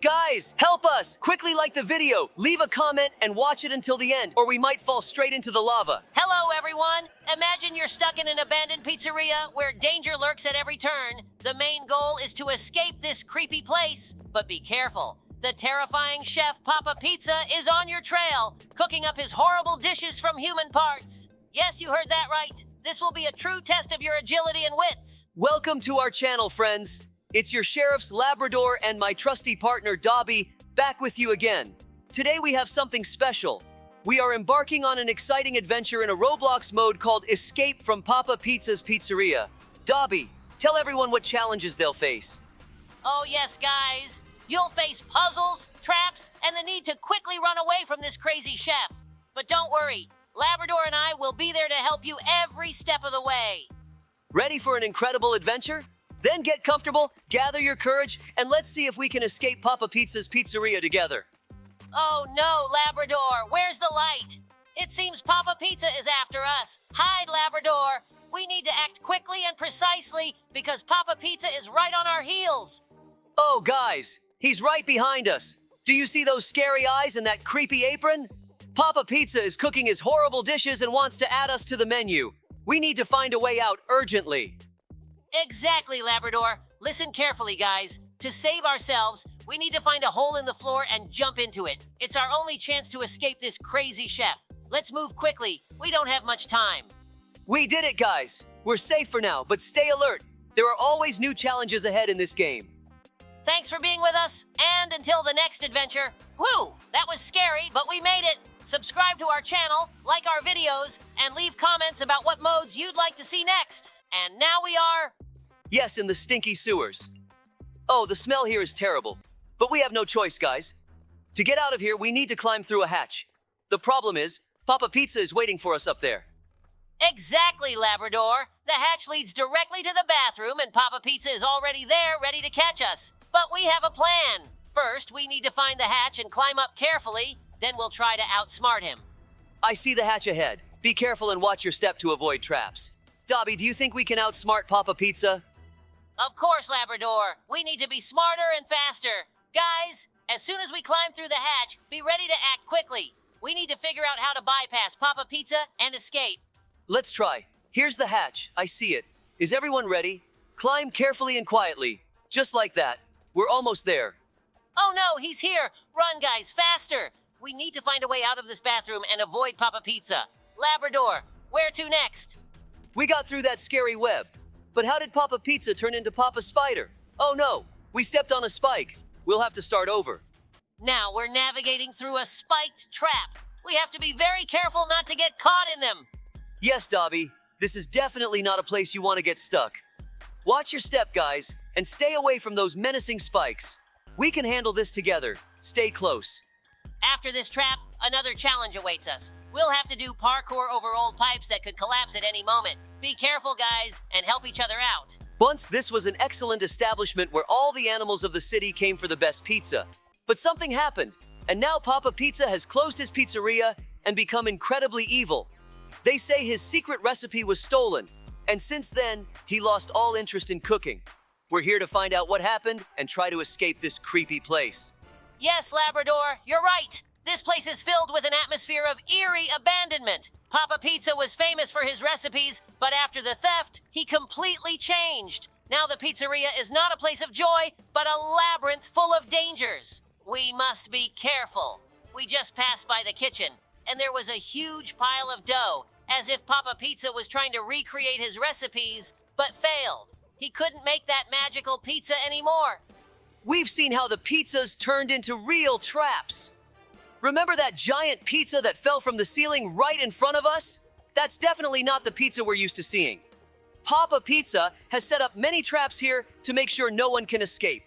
Guys, help us! Quickly like the video, leave a comment, and watch it until the end, or we might fall straight into the lava. Hello, everyone. Imagine you're stuck in an abandoned pizzeria where danger lurks at every turn. The main goal is to escape this creepy place. But be careful. The terrifying chef Papa Pizza is on your trail, cooking up his horrible dishes from human parts. Yes, you heard that right. This will be a true test of your agility and wits. Welcome to our channel, friends. It's your sheriff's Labrador and my trusty partner Dobie, back with you again. Today we have something special. We are embarking on an exciting adventure in a Roblox mode called Escape from Papa Pizza's Pizzeria. Dobie, tell everyone what challenges they'll face. Oh yes, guys. You'll face puzzles, traps, and the need to quickly run away from this crazy chef. But don't worry, Labrador and I will be there to help you every step of the way. Ready for an incredible adventure? Then get comfortable, gather your courage, and let's see if we can escape Papa Pizza's Pizzeria together. Oh no, Labrador, where's the light? It seems Papa Pizza is after us. Hide, Labrador. We need to act quickly and precisely because Papa Pizza is right on our heels. Oh, guys, he's right behind us. Do you see those scary eyes and that creepy apron? Papa Pizza is cooking his horrible dishes and wants to add us to the menu. We need to find a way out urgently. Exactly, Labrador. Listen carefully, guys. To save ourselves, we need to find a hole in the floor and jump into it. It's our only chance to escape this crazy chef. Let's move quickly. We don't have much time. We did it, guys. We're safe for now, but stay alert. There are always new challenges ahead in this game. Thanks for being with us, and until the next adventure. Whew, that was scary, but we made it. Subscribe to our channel, like our videos, and leave comments about what modes you'd like to see next. And now we are... Yes, in the stinky sewers. Oh, the smell here is terrible. But we have no choice, guys. To get out of here, we need to climb through a hatch. The problem is, Papa Pizza is waiting for us up there. Exactly, Labrador. The hatch leads directly to the bathroom, and Papa Pizza is already there, ready to catch us. But we have a plan. First, we need to find the hatch and climb up carefully. Then we'll try to outsmart him. I see the hatch ahead. Be careful and watch your step to avoid traps. Dobie, do you think we can outsmart Papa Pizza? Of course, Labrador. We need to be smarter and faster. Guys, as soon as we climb through the hatch, be ready to act quickly. We need to figure out how to bypass Papa Pizza and escape. Let's try. Here's the hatch. I see it. Is everyone ready? Climb carefully and quietly. Just like that. We're almost there. Oh no, he's here! Run, guys, faster! We need to find a way out of this bathroom and avoid Papa Pizza. Labrador, where to next? We got through that scary web. But how did Papa Pizza turn into Papa Spider? Oh no, we stepped on a spike. We'll have to start over. Now we're navigating through a spiked trap. We have to be very careful not to get caught in them. Yes, Dobie, this is definitely not a place you want to get stuck. Watch your step, guys, and stay away from those menacing spikes. We can handle this together. Stay close. After this trap, another challenge awaits us. We'll have to do parkour over old pipes that could collapse at any moment. Be careful, guys, and help each other out. Once this was an excellent establishment where all the animals of the city came for the best pizza. But something happened, and now Papa Pizza has closed his pizzeria and become incredibly evil. They say his secret recipe was stolen, and since then, he lost all interest in cooking. We're here to find out what happened and try to escape this creepy place. Yes, Labrador, you're right. This place is filled with an atmosphere of eerie abandonment. Papa Pizza was famous for his recipes, but after the theft, he completely changed. Now the pizzeria is not a place of joy, but a labyrinth full of dangers. We must be careful. We just passed by the kitchen, and there was a huge pile of dough, as if Papa Pizza was trying to recreate his recipes, but failed. He couldn't make that magical pizza anymore. We've seen how the pizzas turned into real traps. Remember that giant pizza that fell from the ceiling right in front of us? That's definitely not the pizza we're used to seeing. Papa Pizza has set up many traps here to make sure no one can escape.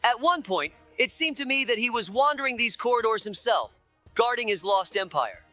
At one point, it seemed to me that he was wandering these corridors himself, guarding his lost empire.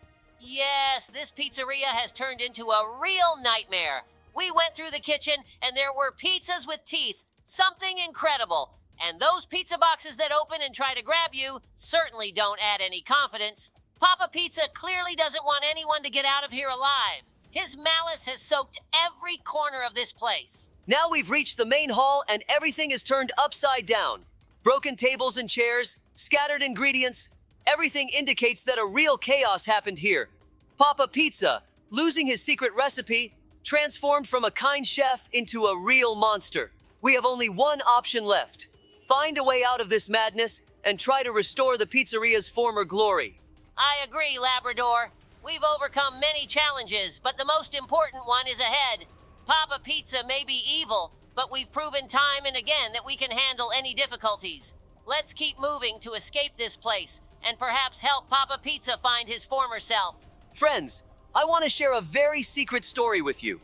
Yes, this pizzeria has turned into a real nightmare. We went through the kitchen, and there were pizzas with teeth. Something incredible. And those pizza boxes that open and try to grab you certainly don't add any confidence. Papa Pizza clearly doesn't want anyone to get out of here alive. His malice has soaked every corner of this place. Now we've reached the main hall and everything is turned upside down. Broken tables and chairs, scattered ingredients, everything indicates that a real chaos happened here. Papa Pizza, losing his secret recipe, transformed from a kind chef into a real monster. We have only one option left. Find a way out of this madness and try to restore the pizzeria's former glory. I agree, Labrador. We've overcome many challenges, but the most important one is ahead. Papa Pizza may be evil, but we've proven time and again that we can handle any difficulties. Let's keep moving to escape this place and perhaps help Papa Pizza find his former self. Friends, I want to share a very secret story with you.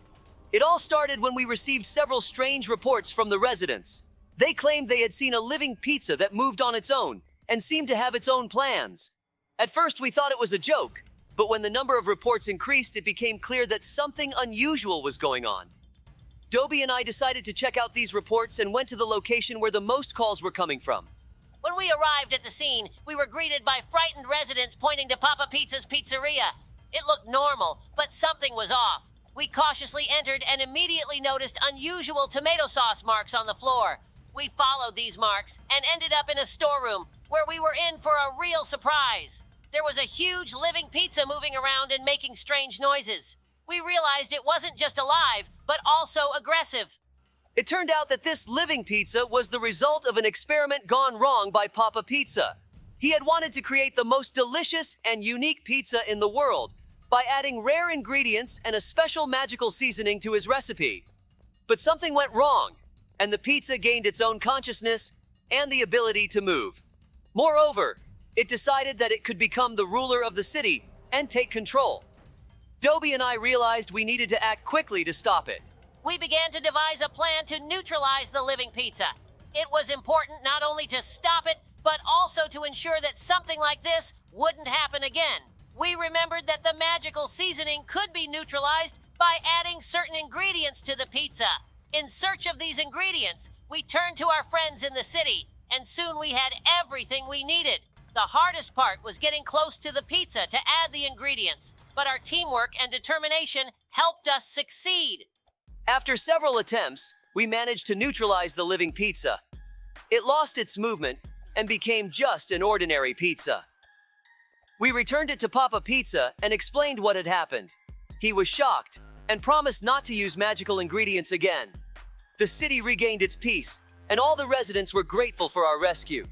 It all started when we received several strange reports from the residents. They claimed they had seen a living pizza that moved on its own and seemed to have its own plans. At first, we thought it was a joke, but when the number of reports increased, it became clear that something unusual was going on. Dobie and I decided to check out these reports and went to the location where the most calls were coming from. When we arrived at the scene, we were greeted by frightened residents pointing to Papa Pizza's pizzeria. It looked normal, but something was off. We cautiously entered and immediately noticed unusual tomato sauce marks on the floor. We followed these marks and ended up in a storeroom where we were in for a real surprise. There was a huge living pizza moving around and making strange noises. We realized it wasn't just alive, but also aggressive. It turned out that this living pizza was the result of an experiment gone wrong by Papa Pizza. He had wanted to create the most delicious and unique pizza in the world by adding rare ingredients and a special magical seasoning to his recipe. But something went wrong, and the pizza gained its own consciousness and the ability to move. Moreover, it decided that it could become the ruler of the city and take control. Dobie and I realized we needed to act quickly to stop it. We began to devise a plan to neutralize the living pizza. It was important not only to stop it, but also to ensure that something like this wouldn't happen again. We remembered that the magical seasoning could be neutralized by adding certain ingredients to the pizza. In search of these ingredients, we turned to our friends in the city, and soon we had everything we needed. The hardest part was getting close to the pizza to add the ingredients, but our teamwork and determination helped us succeed. After several attempts, we managed to neutralize the living pizza. It lost its movement and became just an ordinary pizza. We returned it to Papa Pizza and explained what had happened. He was shocked and promised not to use magical ingredients again. The city regained its peace, and all the residents were grateful for our rescue.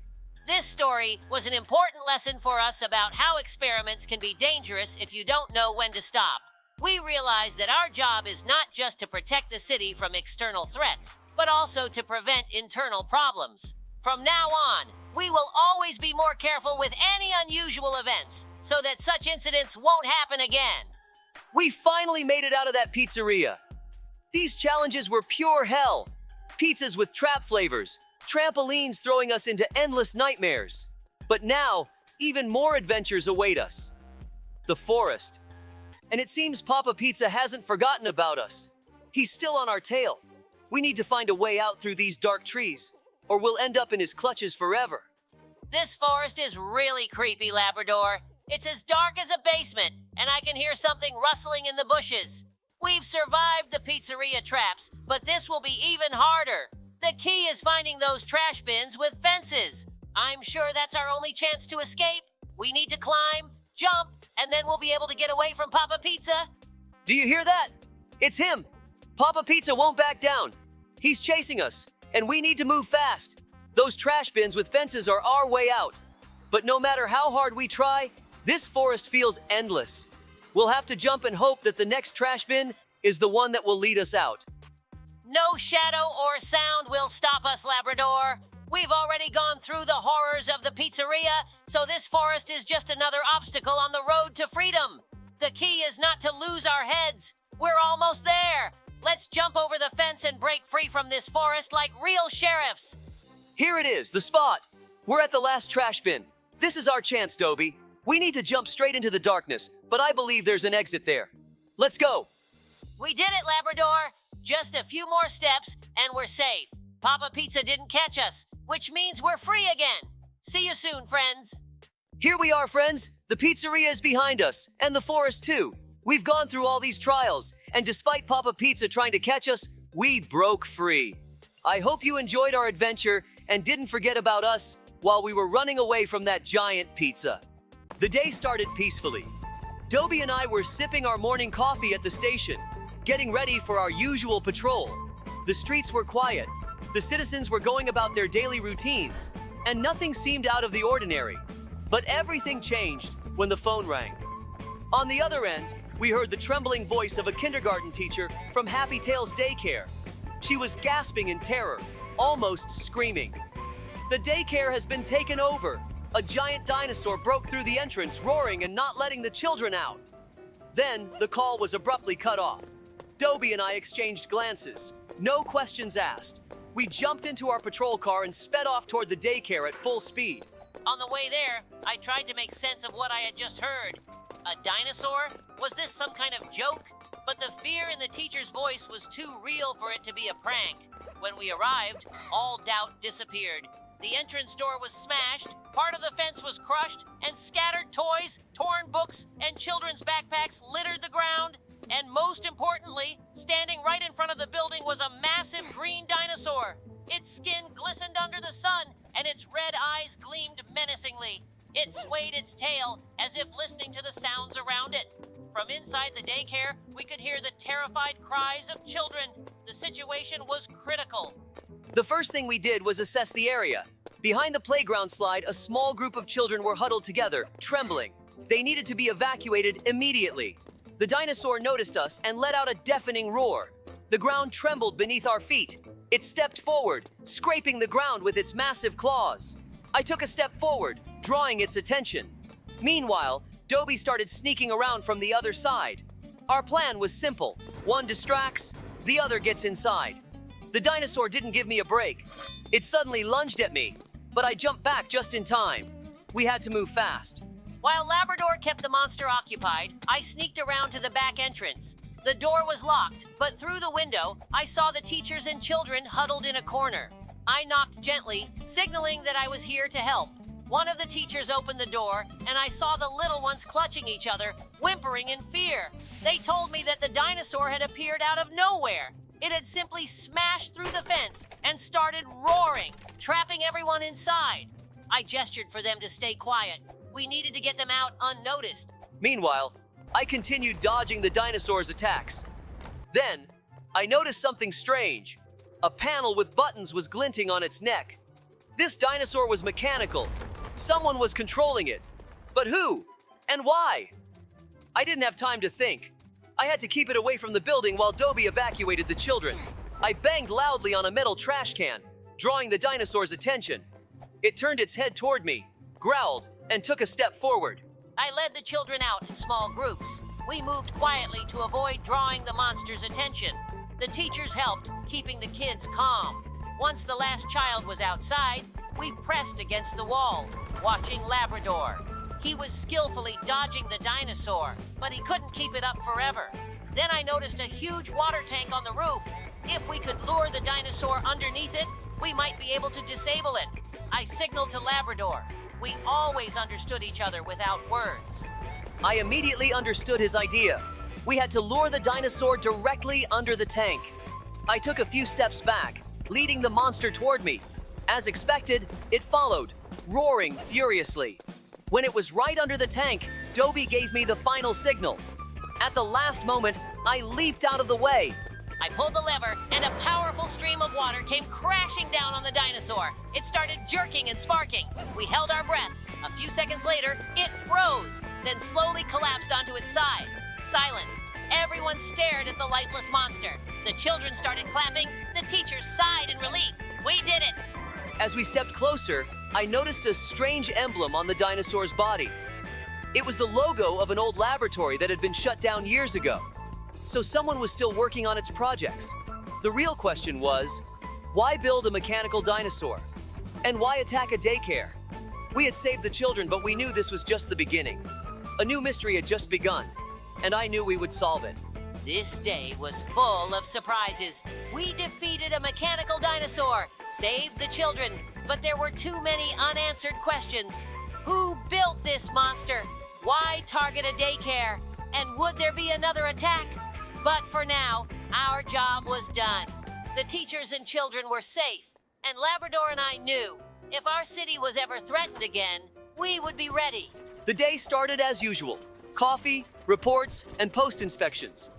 This story was an important lesson for us about how experiments can be dangerous if you don't know when to stop. We realized that our job is not just to protect the city from external threats, but also to prevent internal problems. From now on, we will always be more careful with any unusual events, so that such incidents won't happen again. We finally made it out of that pizzeria. These challenges were pure hell. Pizzas with trap flavors, trampolines throwing us into endless nightmares. But now, even more adventures await us. The forest. And it seems Papa Pizza hasn't forgotten about us. He's still on our tail. We need to find a way out through these dark trees, or we'll end up in his clutches forever. This forest is really creepy, Labrador. It's as dark as a basement, and I can hear something rustling in the bushes. We've survived the pizzeria traps, but this will be even harder. The key is finding those trash bins with fences. I'm sure that's our only chance to escape. We need to climb, jump, and then we'll be able to get away from Papa Pizza. Do you hear that? It's him! Papa Pizza won't back down. He's chasing us, and we need to move fast. Those trash bins with fences are our way out. But no matter how hard we try, this forest feels endless. We'll have to jump and hope that the next trash bin is the one that will lead us out. No shadow or sound will stop us, Labrador. We've already gone through the horrors of the pizzeria, so this forest is just another obstacle on the road to freedom. The key is not to lose our heads. We're almost there. Let's jump over the fence and break free from this forest like real sheriffs. Here it is, the spot. We're at the last trash bin. This is our chance, Dobie. We need to jump straight into the darkness, but I believe there's an exit there. Let's go. We did it, Labrador. Just a few more steps, and we're safe. Papa Pizza didn't catch us, which means we're free again. See you soon, friends. Here we are, friends. The pizzeria is behind us, and the forest too. We've gone through all these trials, and despite Papa Pizza trying to catch us, we broke free. I hope you enjoyed our adventure and didn't forget about us while we were running away from that giant pizza. The day started peacefully. Dobie and I were sipping our morning coffee at the station, getting ready for our usual patrol. The streets were quiet, the citizens were going about their daily routines, and nothing seemed out of the ordinary. But everything changed when the phone rang. On the other end, we heard the trembling voice of a kindergarten teacher from Happy Tales Daycare. She was gasping in terror, almost screaming. The daycare has been taken over. A giant dinosaur broke through the entrance, roaring and not letting the children out. Then, the call was abruptly cut off. Dobie and I exchanged glances. No questions asked. We jumped into our patrol car and sped off toward the daycare at full speed. On the way there, I tried to make sense of what I had just heard. A dinosaur? Was this some kind of joke? But the fear in the teacher's voice was too real for it to be a prank. When we arrived, all doubt disappeared. The entrance door was smashed, part of the fence was crushed, and scattered toys, torn books, and children's backpacks littered the ground. And most importantly, standing right in front of the building was a massive green dinosaur. Its skin glistened under the sun, and its red eyes gleamed menacingly. It swayed its tail as if listening to the sounds around it. From inside the daycare, we could hear the terrified cries of children. The situation was critical. The first thing we did was assess the area. Behind the playground slide, a small group of children were huddled together, trembling. They needed to be evacuated immediately. The dinosaur noticed us and let out a deafening roar. The ground trembled beneath our feet. It stepped forward, scraping the ground with its massive claws. I took a step forward, drawing its attention. Meanwhile, Dobie started sneaking around from the other side. Our plan was simple. One distracts, the other gets inside. The dinosaur didn't give me a break. It suddenly lunged at me, but I jumped back just in time. We had to move fast. While Labrador kept the monster occupied, I sneaked around to the back entrance. The door was locked, but through the window, I saw the teachers and children huddled in a corner. I knocked gently, signaling that I was here to help. One of the teachers opened the door, and I saw the little ones clutching each other, whimpering in fear. They told me that the dinosaur had appeared out of nowhere. It had simply smashed through the fence and started roaring, trapping everyone inside. I gestured for them to stay quiet. We needed to get them out unnoticed. Meanwhile, I continued dodging the dinosaur's attacks. Then, I noticed something strange. A panel with buttons was glinting on its neck. This dinosaur was mechanical. Someone was controlling it. But who? And why? I didn't have time to think. I had to keep it away from the building while Dobie evacuated the children. I banged loudly on a metal trash can, drawing the dinosaur's attention. It turned its head toward me, growled, and took a step forward. I led the children out in small groups. We moved quietly to avoid drawing the monster's attention. The teachers helped, keeping the kids calm. Once the last child was outside, we pressed against the wall, watching Labrador. He was skillfully dodging the dinosaur, but he couldn't keep it up forever. Then I noticed a huge water tank on the roof. If we could lure the dinosaur underneath it, we might be able to disable it. I signaled to Labrador. We always understood each other without words. I immediately understood his idea. We had to lure the dinosaur directly under the tank. I took a few steps back, leading the monster toward me. As expected, it followed, roaring furiously. When it was right under the tank, Dobie gave me the final signal. At the last moment, I leaped out of the way. I pulled the lever, and a powerful stream of water came crashing down on the dinosaur. It started jerking and sparking. We held our breath. A few seconds later, it froze, then slowly collapsed onto its side. Silence. Everyone stared at the lifeless monster. The children started clapping. The teachers sighed in relief. We did it! As we stepped closer, I noticed a strange emblem on the dinosaur's body. It was the logo of an old laboratory that had been shut down years ago. So someone was still working on its projects. The real question was, why build a mechanical dinosaur? And why attack a daycare? We had saved the children, but we knew this was just the beginning. A new mystery had just begun, and I knew we would solve it. This day was full of surprises. We defeated a mechanical dinosaur, saved the children, but there were too many unanswered questions. Who built this monster? Why target a daycare? And would there be another attack? But for now, our job was done. The teachers and children were safe, And Labrador and I knew if our city was ever threatened again, we would be ready. The day started as usual. Coffee, reports, and post-inspections.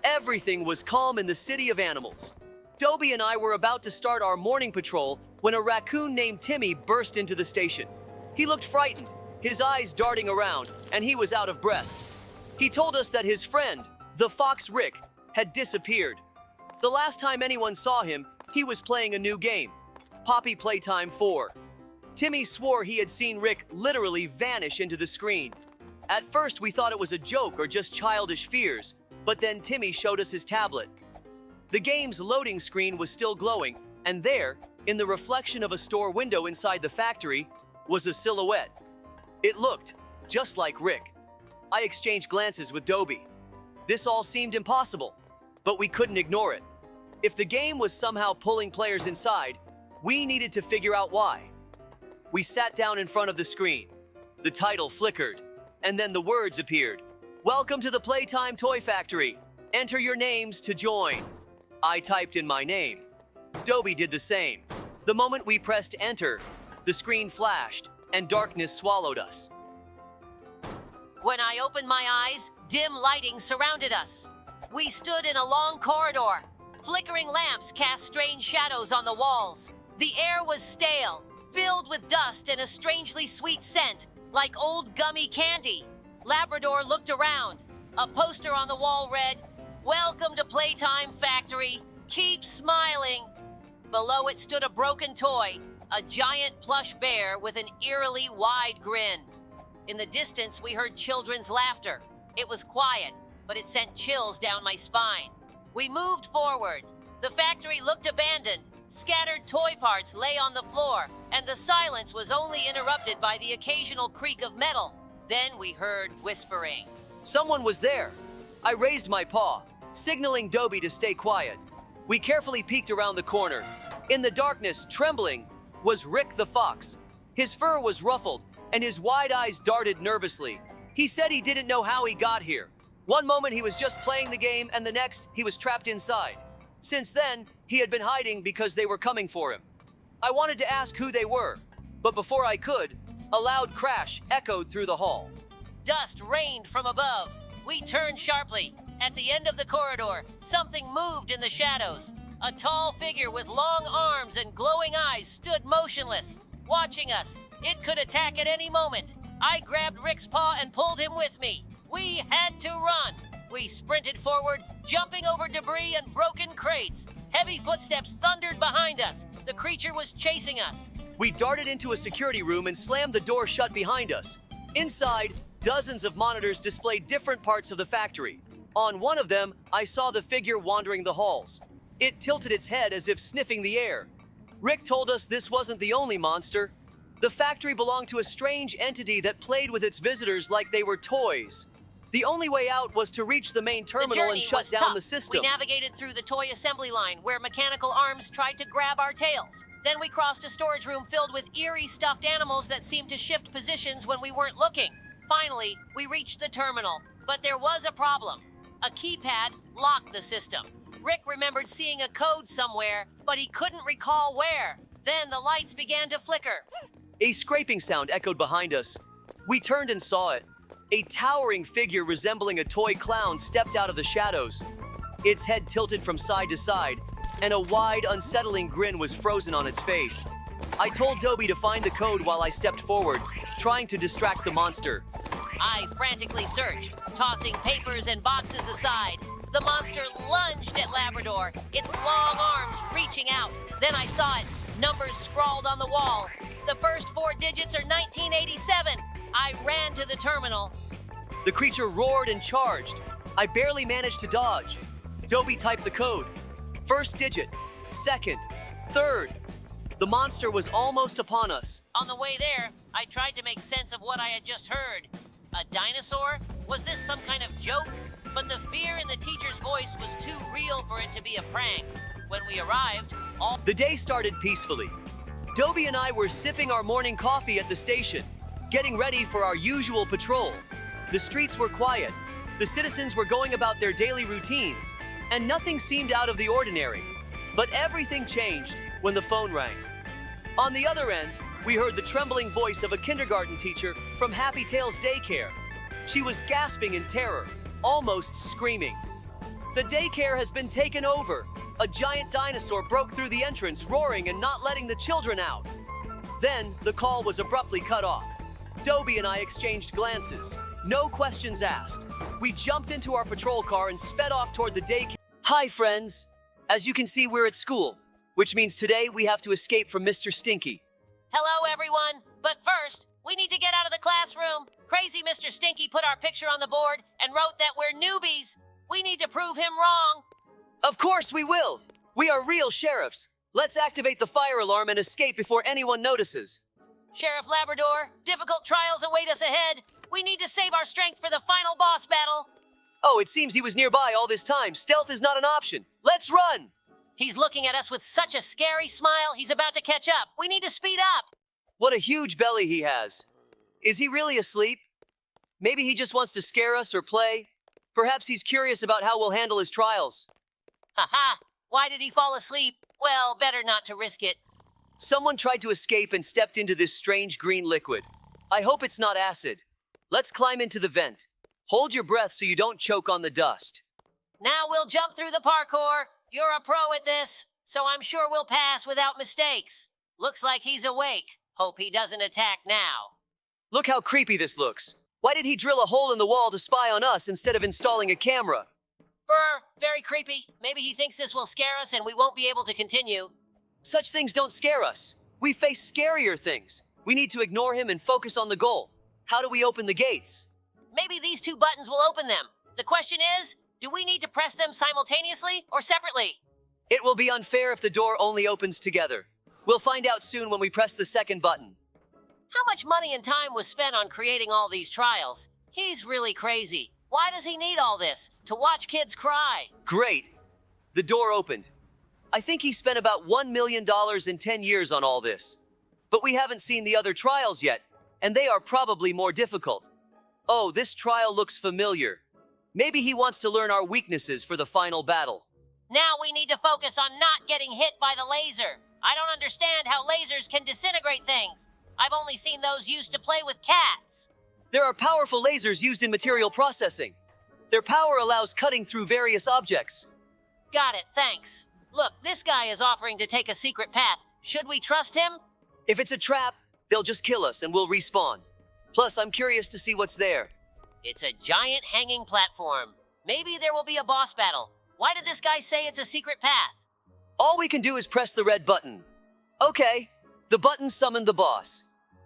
Everything was calm in the city of animals. Dobie and I were about to start our morning patrol when a raccoon named Timmy burst into the station. He looked frightened, his eyes darting around, and he was out of breath. He told us that his friend, the fox Rick, had disappeared. The last time anyone saw him, he was playing a new game, Poppy Playtime 4. Timmy swore he had seen Rick literally vanish into the screen. At first, we thought it was a joke or just childish fears, but then Timmy showed us his tablet. The game's loading screen was still glowing, and there, in the reflection of a store window inside the factory, was a silhouette. It looked just like Rick. I exchanged glances with Dobie. This all seemed impossible, but we couldn't ignore it. If the game was somehow pulling players inside, we needed to figure out why. We sat down in front of the screen. The title flickered, and then the words appeared. "Welcome to the Playtime Toy Factory. Enter your names to join." I typed in my name. Dobie did the same. The moment we pressed enter, the screen flashed, and darkness swallowed us. When I opened my eyes, dim lighting surrounded us. We stood in a long corridor. Flickering lamps cast strange shadows on the walls. The air was stale, filled with dust and a strangely sweet scent, like old gummy candy. Labrador looked around. A poster on the wall read, "Welcome to Playtime Factory. Keep smiling." Below it stood a broken toy, a giant plush bear with an eerily wide grin. In the distance, we heard children's laughter. It was quiet, but it sent chills down my spine. We moved forward. The factory looked abandoned. Scattered toy parts lay on the floor, and the silence was only interrupted by the occasional creak of metal. Then we heard whispering. Someone was there. I raised my paw, signaling Dobie to stay quiet. We carefully peeked around the corner. In the darkness, trembling, was Rick the fox. His fur was ruffled, and his wide eyes darted nervously. He said he didn't know how he got here. One moment he was just playing the game, and the next he was trapped inside. Since then, he had been hiding because they were coming for him. I wanted to ask who they were, but before I could, a loud crash echoed through the hall. Dust rained from above. We turned sharply. At the end of the corridor, something moved in the shadows. A tall figure with long arms and glowing eyes stood motionless, watching us. It could attack at any moment. I grabbed Rick's paw and pulled him with me. We had to run. We sprinted forward, jumping over debris and broken crates. Heavy footsteps thundered behind us. The creature was chasing us. We darted into a security room and slammed the door shut behind us. Inside, dozens of monitors displayed different parts of the factory. On one of them, I saw the figure wandering the halls. It tilted its head as if sniffing the air. Rick told us this wasn't the only monster. The factory belonged to a strange entity that played with its visitors like they were toys. The only way out was to reach the main terminal and shut down the system. We navigated through the toy assembly line where mechanical arms tried to grab our tails. Then we crossed a storage room filled with eerie stuffed animals that seemed to shift positions when we weren't looking. Finally, we reached the terminal, but there was a problem. A keypad locked the system. Rick remembered seeing a code somewhere, but he couldn't recall where. Then the lights began to flicker. A scraping sound echoed behind us. We turned and saw it. A towering figure resembling a toy clown stepped out of the shadows. Its head tilted from side to side, and a wide, unsettling grin was frozen on its face. I told Dobie to find the code while I stepped forward, trying to distract the monster. I frantically searched, tossing papers and boxes aside. The monster lunged at Labrador, its long arms reaching out. Then I saw it, numbers scrawled on the wall. The first 4 digits are 1987. I ran to the terminal. The creature roared and charged. I barely managed to dodge. Dobie typed the code. First digit, second, third. The monster was almost upon us. On the way there, I tried to make sense of what I had just heard. A dinosaur? Was this some kind of joke? But the fear in the teacher's voice was too real for it to be a prank. When we arrived, The day started peacefully. Dobie and I were sipping our morning coffee at the station, getting ready for our usual patrol. The streets were quiet. The citizens were going about their daily routines, and nothing seemed out of the ordinary. But everything changed when the phone rang. On the other end, we heard the trembling voice of a kindergarten teacher from Happy Tales Daycare. She was gasping in terror, almost screaming. The daycare has been taken over. A giant dinosaur broke through the entrance, roaring and not letting the children out. Then, the call was abruptly cut off. Dobie and I exchanged glances. No questions asked. We jumped into our patrol car and sped off toward the daycare. Hi, friends. As you can see, we're at school, which means today we have to escape from Mr. Stinky. Hello, everyone. But first, we need to get out of the classroom. Crazy Mr. Stinky put our picture on the board and wrote that we're newbies. We need to prove him wrong. Of course we will. We are real sheriffs. Let's activate the fire alarm and escape before anyone notices. Sheriff Labrador, difficult trials await us ahead. We need to save our strength for the final boss battle. Oh, it seems he was nearby all this time. Stealth is not an option. Let's run! He's looking at us with such a scary smile, he's about to catch up. We need to speed up. What a huge belly he has. Is he really asleep? Maybe he just wants to scare us or play. Perhaps he's curious about how we'll handle his trials. Haha, why did he fall asleep? Well, better not to risk it. Someone tried to escape and stepped into this strange green liquid. I hope it's not acid. Let's climb into the vent. Hold your breath so you don't choke on the dust. Now we'll jump through the parkour. You're a pro at this, so I'm sure we'll pass without mistakes. Looks like he's awake. Hope he doesn't attack now. Look how creepy this looks. Why did he drill a hole in the wall to spy on us instead of installing a camera? Brr, very creepy. Maybe he thinks this will scare us and we won't be able to continue. Such things don't scare us. We face scarier things. We need to ignore him and focus on the goal. How do we open the gates? Maybe these two buttons will open them. The question is, do we need to press them simultaneously or separately? It will be unfair if the door only opens together. We'll find out soon when we press the second button. How much money and time was spent on creating all these trials? He's really crazy. Why does he need all this? To watch kids cry? Great. The door opened. I think he spent about $1 million in 10 years on all this. But we haven't seen the other trials yet, and they are probably more difficult. Oh, this trial looks familiar. Maybe he wants to learn our weaknesses for the final battle. Now we need to focus on not getting hit by the laser. I don't understand how lasers can disintegrate things. I've only seen those used to play with cats. There are powerful lasers used in material processing. Their power allows cutting through various objects. Got it, thanks. Look, this guy is offering to take a secret path. Should we trust him? If it's a trap, they'll just kill us and we'll respawn. Plus, I'm curious to see what's there. It's a giant hanging platform. Maybe there will be a boss battle. Why did this guy say it's a secret path? All we can do is press the red button. Okay, the button summoned the boss.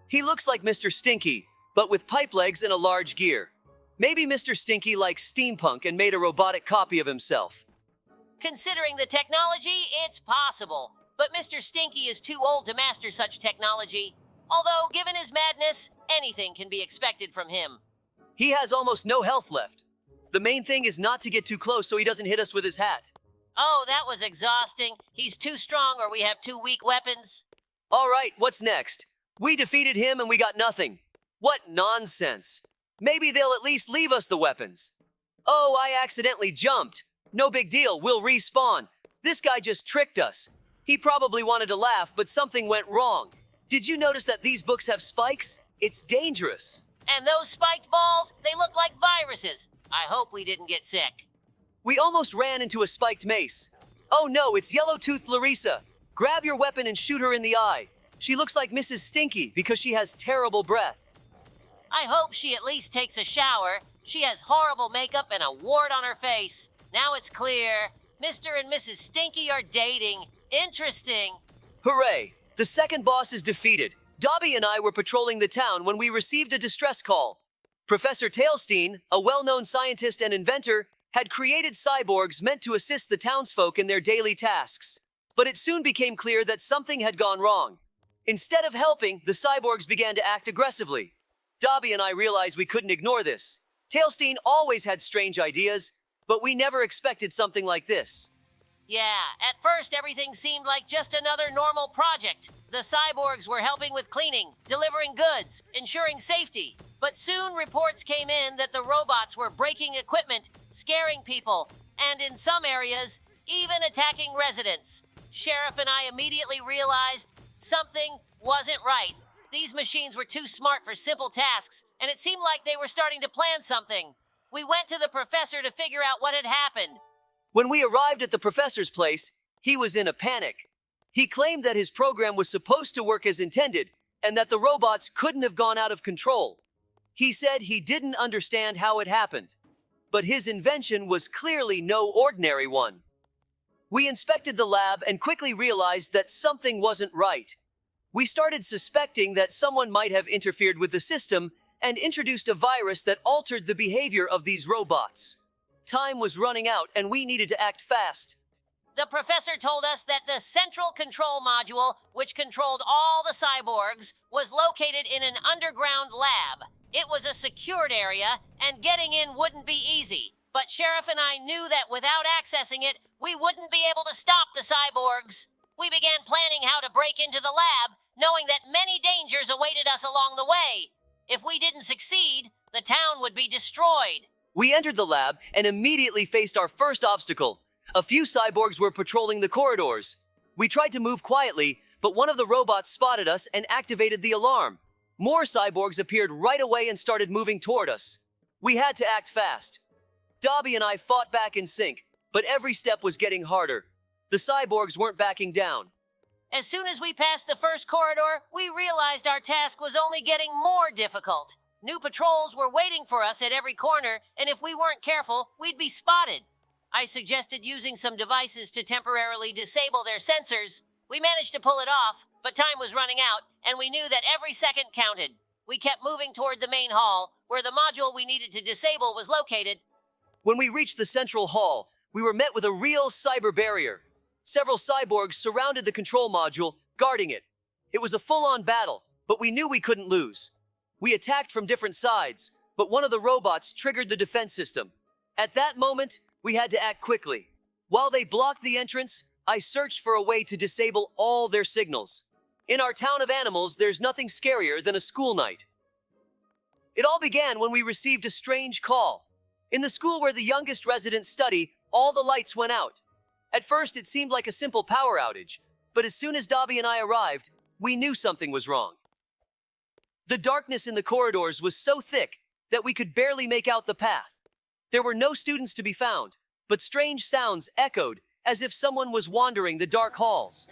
He looks like Mr. Stinky, but with pipe legs and a large gear. Maybe Mr. Stinky likes steampunk and made a robotic copy of himself. Considering the technology, it's possible. But Mr. Stinky is too old to master such technology. Although, given his madness, anything can be expected from him. He has almost no health left. The main thing is not to get too close so he doesn't hit us with his hat. Oh, that was exhausting. He's too strong or we have too weak weapons. All right, what's next? We defeated him and we got nothing. What nonsense. Maybe they'll at least leave us the weapons. Oh, I accidentally jumped. No big deal, we'll respawn. This guy just tricked us. He probably wanted to laugh, but something went wrong. Did you notice that these books have spikes? It's dangerous. And those spiked balls, they look like viruses. I hope we didn't get sick. We almost ran into a spiked mace. Oh no, it's yellow-toothed Larissa. Grab your weapon and shoot her in the eye. She looks like Mrs. Stinky because she has terrible breath. I hope she at least takes a shower. She has horrible makeup and a wart on her face. Now it's clear. Mr. and Mrs. Stinky are dating. Interesting. Hooray! The second boss is defeated. Dobie and I were patrolling the town when we received a distress call. Professor Tailstein, a well-known scientist and inventor, had created cyborgs meant to assist the townsfolk in their daily tasks. But it soon became clear that something had gone wrong. Instead of helping, the cyborgs began to act aggressively. Dobie and I realized we couldn't ignore this. Tailstein always had strange ideas, but we never expected something like this. Yeah, at first everything seemed like just another normal project. The cyborgs were helping with cleaning, delivering goods, ensuring safety. But soon reports came in that the robots were breaking equipment, scaring people, and in some areas, even attacking residents. Sheriff and I immediately realized Something wasn't right. These machines were too smart for simple tasks, and it seemed like they were starting to plan something. We went to the professor to figure out what had happened. When we arrived at the professor's place, he was in a panic. He claimed that his program was supposed to work as intended, and that the robots couldn't have gone out of control. He said he didn't understand how it happened, but his invention was clearly no ordinary one. We inspected the lab and quickly realized that something wasn't right. We started suspecting that someone might have interfered with the system and introduced a virus that altered the behavior of these robots. Time was running out and we needed to act fast. The professor told us that the central control module, which controlled all the cyborgs, was located in an underground lab. It was a secured area, and getting in wouldn't be easy. But Sheriff and I knew that without accessing it, we wouldn't be able to stop the cyborgs. We began planning how to break into the lab, knowing that many dangers awaited us along the way. If we didn't succeed, the town would be destroyed. We entered the lab and immediately faced our first obstacle. A few cyborgs were patrolling the corridors. We tried to move quietly, but one of the robots spotted us and activated the alarm. More cyborgs appeared right away and started moving toward us. We had to act fast. Dobie and I fought back in sync, but every step was getting harder. The cyborgs weren't backing down. As soon as we passed the first corridor, we realized our task was only getting more difficult. New patrols were waiting for us at every corner, and if we weren't careful, we'd be spotted. I suggested using some devices to temporarily disable their sensors. We managed to pull it off, but time was running out, and we knew that every second counted. We kept moving toward the main hall, where the module we needed to disable was located. When we reached the central hall, we were met with a real cyber barrier. Several cyborgs surrounded the control module, guarding it. It was a full-on battle, but we knew we couldn't lose. We attacked from different sides, but one of the robots triggered the defense system. At that moment, we had to act quickly. While they blocked the entrance, I searched for a way to disable all their signals. In our town of animals, there's nothing scarier than a school night. It all began when we received a strange call. In the school where the youngest residents study, all the lights went out. At first, it seemed like a simple power outage, but as soon as Dobie and I arrived, we knew something was wrong. The darkness in the corridors was so thick that we could barely make out the path. There were no students to be found, but strange sounds echoed as if someone was wandering the dark halls.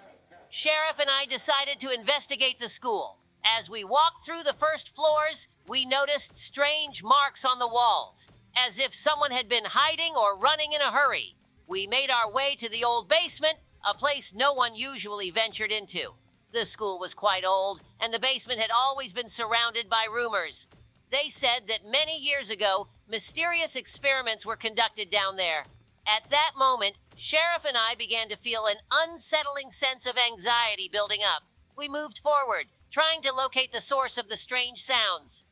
Sheriff and I decided to investigate the school. As we walked through the first floors, we noticed strange marks on the walls, as if someone had been hiding or running in a hurry. We made our way to the old basement, a place no one usually ventured into. The school was quite old, and the basement had always been surrounded by rumors. They said that many years ago, mysterious experiments were conducted down there. At that moment, Sheriff and I began to feel an unsettling sense of anxiety building up. We moved forward, trying to locate the source of the strange sounds.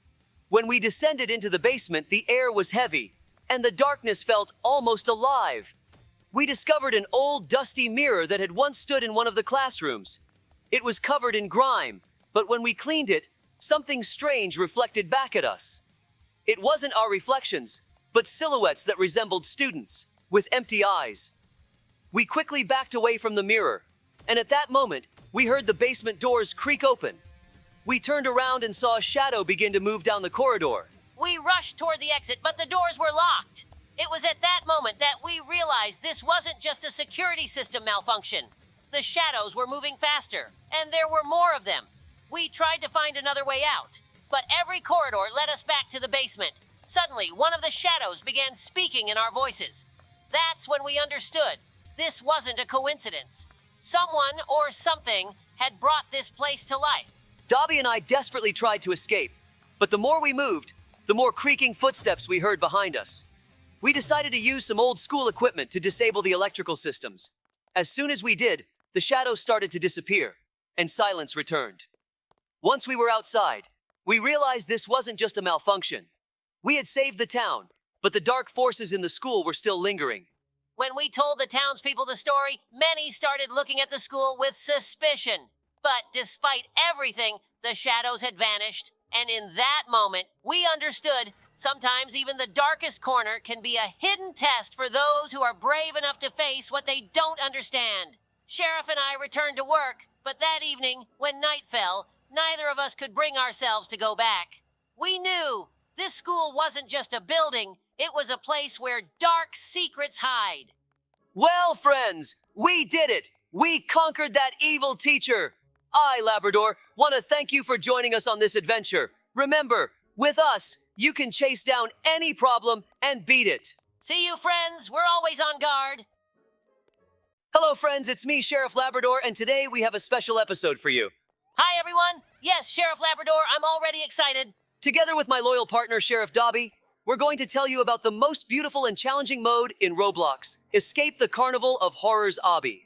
When we descended into the basement, the air was heavy, and the darkness felt almost alive. We discovered an old, dusty mirror that had once stood in one of the classrooms. It was covered in grime, but when we cleaned it, something strange reflected back at us. It wasn't our reflections, but silhouettes that resembled students, with empty eyes. We quickly backed away from the mirror, and at that moment, we heard the basement doors creak open. We turned around and saw a shadow begin to move down the corridor. We rushed toward the exit, but the doors were locked. It was at that moment that we realized this wasn't just a security system malfunction. The shadows were moving faster, and there were more of them. We tried to find another way out, but every corridor led us back to the basement. Suddenly, one of the shadows began speaking in our voices. That's when we understood. This wasn't a coincidence. Someone or something had brought this place to life. Dobie and I desperately tried to escape, but the more we moved, the more creaking footsteps we heard behind us. We decided to use some old school equipment to disable the electrical systems. As soon as we did, the shadows started to disappear, and silence returned. Once we were outside, we realized this wasn't just a malfunction. We had saved the town, but the dark forces in the school were still lingering. When we told the townspeople the story, many started looking at the school with suspicion. But despite everything, the shadows had vanished, and in that moment, we understood sometimes even the darkest corner can be a hidden test for those who are brave enough to face what they don't understand. Sheriff and I returned to work, But that evening, when night fell, neither of us could bring ourselves to go back. We knew this school wasn't just a building, it was a place where dark secrets hide. Well, friends, we did it! We conquered that evil teacher! I, Labrador, want to thank you for joining us on this adventure. Remember, with us, you can chase down any problem and beat it. See you, friends. We're always on guard. Hello, friends, it's me, Sheriff Labrador, and today we have a special episode for you. Hi, everyone. Yes, Sheriff Labrador, I'm already excited. Together with my loyal partner, Sheriff Dobie, we're going to tell you about the most beautiful and challenging mode in Roblox, Escape the Carnival of Horrors Obby.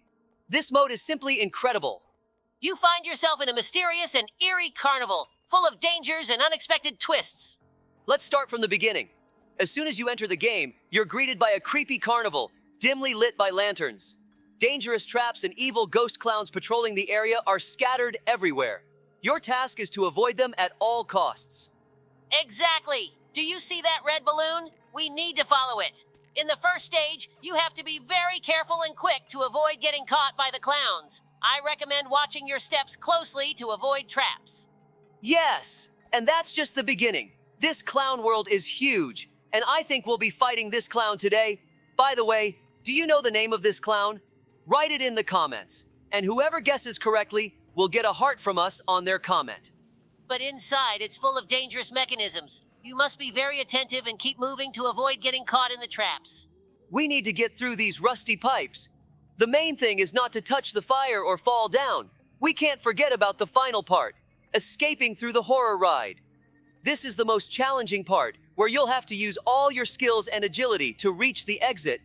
This mode is simply incredible. You find yourself in a mysterious and eerie carnival, full of dangers and unexpected twists. Let's start from the beginning. As soon as you enter the game, you're greeted by a creepy carnival, dimly lit by lanterns. Dangerous traps and evil ghost clowns patrolling the area are scattered everywhere. Your task is to avoid them at all costs. Exactly. Do you see that red balloon? We need to follow it. In the first stage, you have to be very careful and quick to avoid getting caught by the clowns. I recommend watching your steps closely to avoid traps. Yes, and that's just the beginning. This clown world is huge, and I think we'll be fighting this clown today. By the way, do you know the name of this clown? Write it in the comments, and whoever guesses correctly will get a heart from us on their comment. But inside, it's full of dangerous mechanisms. You must be very attentive and keep moving to avoid getting caught in the traps. We need to get through these rusty pipes. The main thing is not to touch the fire or fall down. We can't forget about the final part, escaping through the horror ride. This is the most challenging part, where you'll have to use all your skills and agility to reach the exit.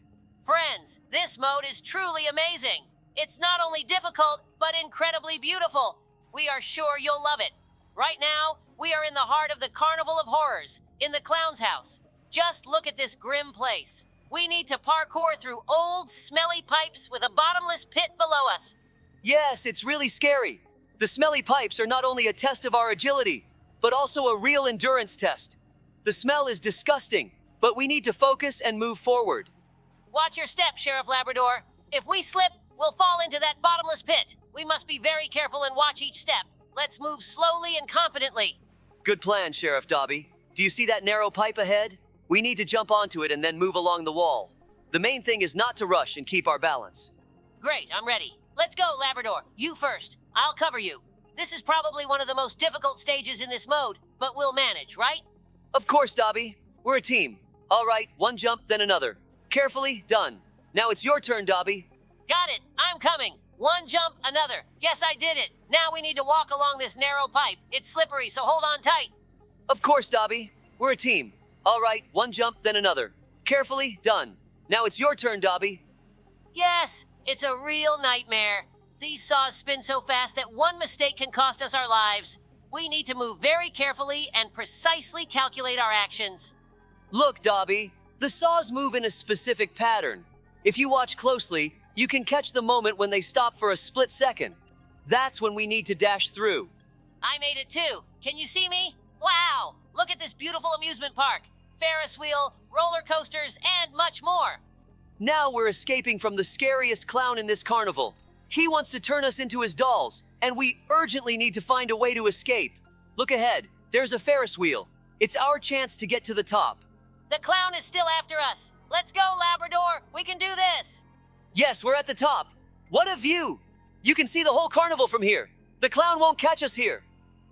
Friends, this mode is truly amazing. It's not only difficult, but incredibly beautiful. We are sure you'll love it. Right now, we are in the heart of the Carnival of Horrors, in the clown's house. Just look at this grim place. We need to parkour through old, smelly pipes with a bottomless pit below us. Yes, it's really scary. The smelly pipes are not only a test of our agility, but also a real endurance test. The smell is disgusting, but we need to focus and move forward. Watch your step, Sheriff Labrador. If we slip, we'll fall into that bottomless pit. We must be very careful and watch each step. Let's move slowly and confidently. Good plan, Sheriff Dobie. Do you see that narrow pipe ahead? We need to jump onto it and then move along the wall. The main thing is not to rush and keep our balance. Great, I'm ready. Let's go, Labrador. You first. I'll cover you. This is probably one of the most difficult stages in this mode, but we'll manage, right? Of course, Dobie. We're a team. All right, one jump, then another. Carefully, done. Now it's your turn, Dobie. Got it. I'm coming. One jump, another. Yes, I did it. Now we need to walk along this narrow pipe. It's slippery, so hold on tight. Of course, Dobie. We're a team. All right, one jump, then another. Carefully, done. Now it's your turn, Dobie. Yes, it's a real nightmare. These saws spin so fast that one mistake can cost us our lives. We need to move very carefully and precisely calculate our actions. Look, Dobie, the saws move in a specific pattern. If you watch closely, you can catch the moment when they stop for a split second. That's when we need to dash through. I made it too. Can you see me? Wow! Look at this beautiful amusement park. Ferris wheel, roller coasters, and much more. Now we're escaping from the scariest clown in this carnival. He wants to turn us into his dolls, and we urgently need to find a way to escape. Look ahead. There's a Ferris wheel. It's our chance to get to the top. The clown is still after us. Let's go, Labrador. We can do this. Yes, we're at the top. What a view! You can see the whole carnival from here. The clown won't catch us here.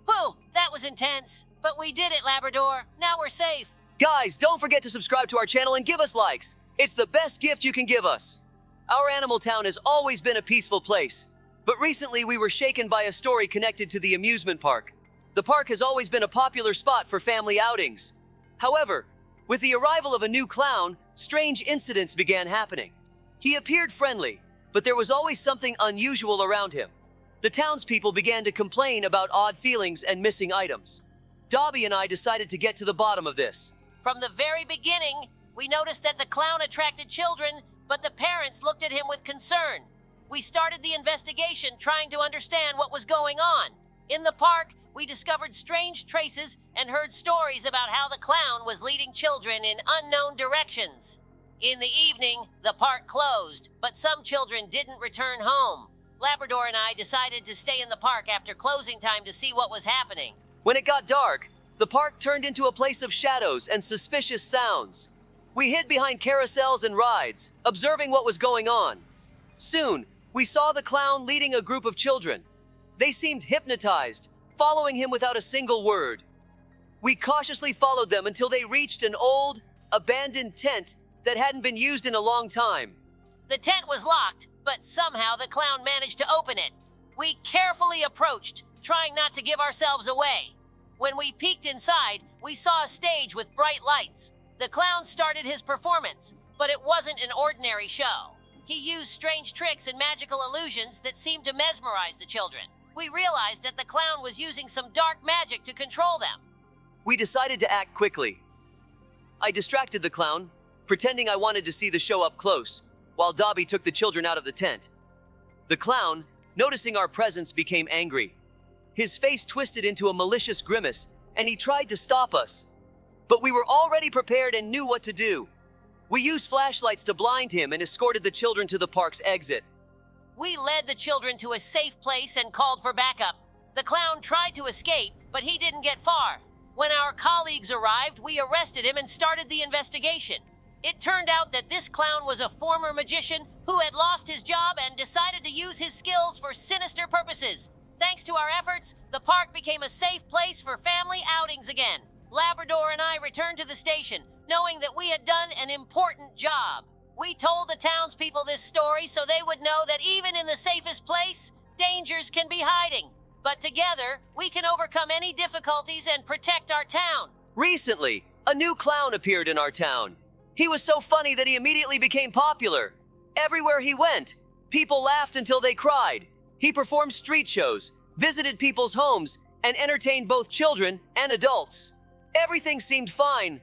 Whew, that was intense. But we did it, Labrador. Now we're safe. Guys, don't forget to subscribe to our channel and give us likes. It's the best gift you can give us. Our animal town has always been a peaceful place, but recently we were shaken by a story connected to the amusement park. The park has always been a popular spot for family outings. However, with the arrival of a new clown, strange incidents began happening. He appeared friendly, but there was always something unusual around him. The townspeople began to complain about odd feelings and missing items. Dobie and I decided to get to the bottom of this. From the very beginning, we noticed that the clown attracted children, but the parents looked at him with concern. We started the investigation trying to understand what was going on. In the park, we discovered strange traces and heard stories about how the clown was leading children in unknown directions. In the evening, the park closed, but some children didn't return home. Labrador and I decided to stay in the park after closing time to see what was happening. When it got dark, the park turned into a place of shadows and suspicious sounds. We hid behind carousels and rides, observing what was going on. Soon, we saw the clown leading a group of children. They seemed hypnotized, following him without a single word. We cautiously followed them until they reached an old, abandoned tent that hadn't been used in a long time. The tent was locked, but somehow the clown managed to open it. We carefully approached, trying not to give ourselves away. When we peeked inside, we saw a stage with bright lights. The clown started his performance, but it wasn't an ordinary show. He used strange tricks and magical illusions that seemed to mesmerize the children. We realized that the clown was using some dark magic to control them. We decided to act quickly. I distracted the clown, pretending I wanted to see the show up close, while Dobie took the children out of the tent. The clown, noticing our presence, became angry. His face twisted into a malicious grimace, and he tried to stop us. But we were already prepared and knew what to do. We used flashlights to blind him and escorted the children to the park's exit. We led the children to a safe place and called for backup. The clown tried to escape, but he didn't get far. When our colleagues arrived, we arrested him and started the investigation. It turned out that this clown was a former magician who had lost his job and decided to use his skills for sinister purposes. Thanks to our efforts, the park became a safe place for family outings again. Labrador and I returned to the station, knowing that we had done an important job. We told the townspeople this story so they would know that even in the safest place, dangers can be hiding. But together, we can overcome any difficulties and protect our town. Recently, a new clown appeared in our town. He was so funny that he immediately became popular. Everywhere he went, people laughed until they cried. He performed street shows, visited people's homes, and entertained both children and adults. Everything seemed fine,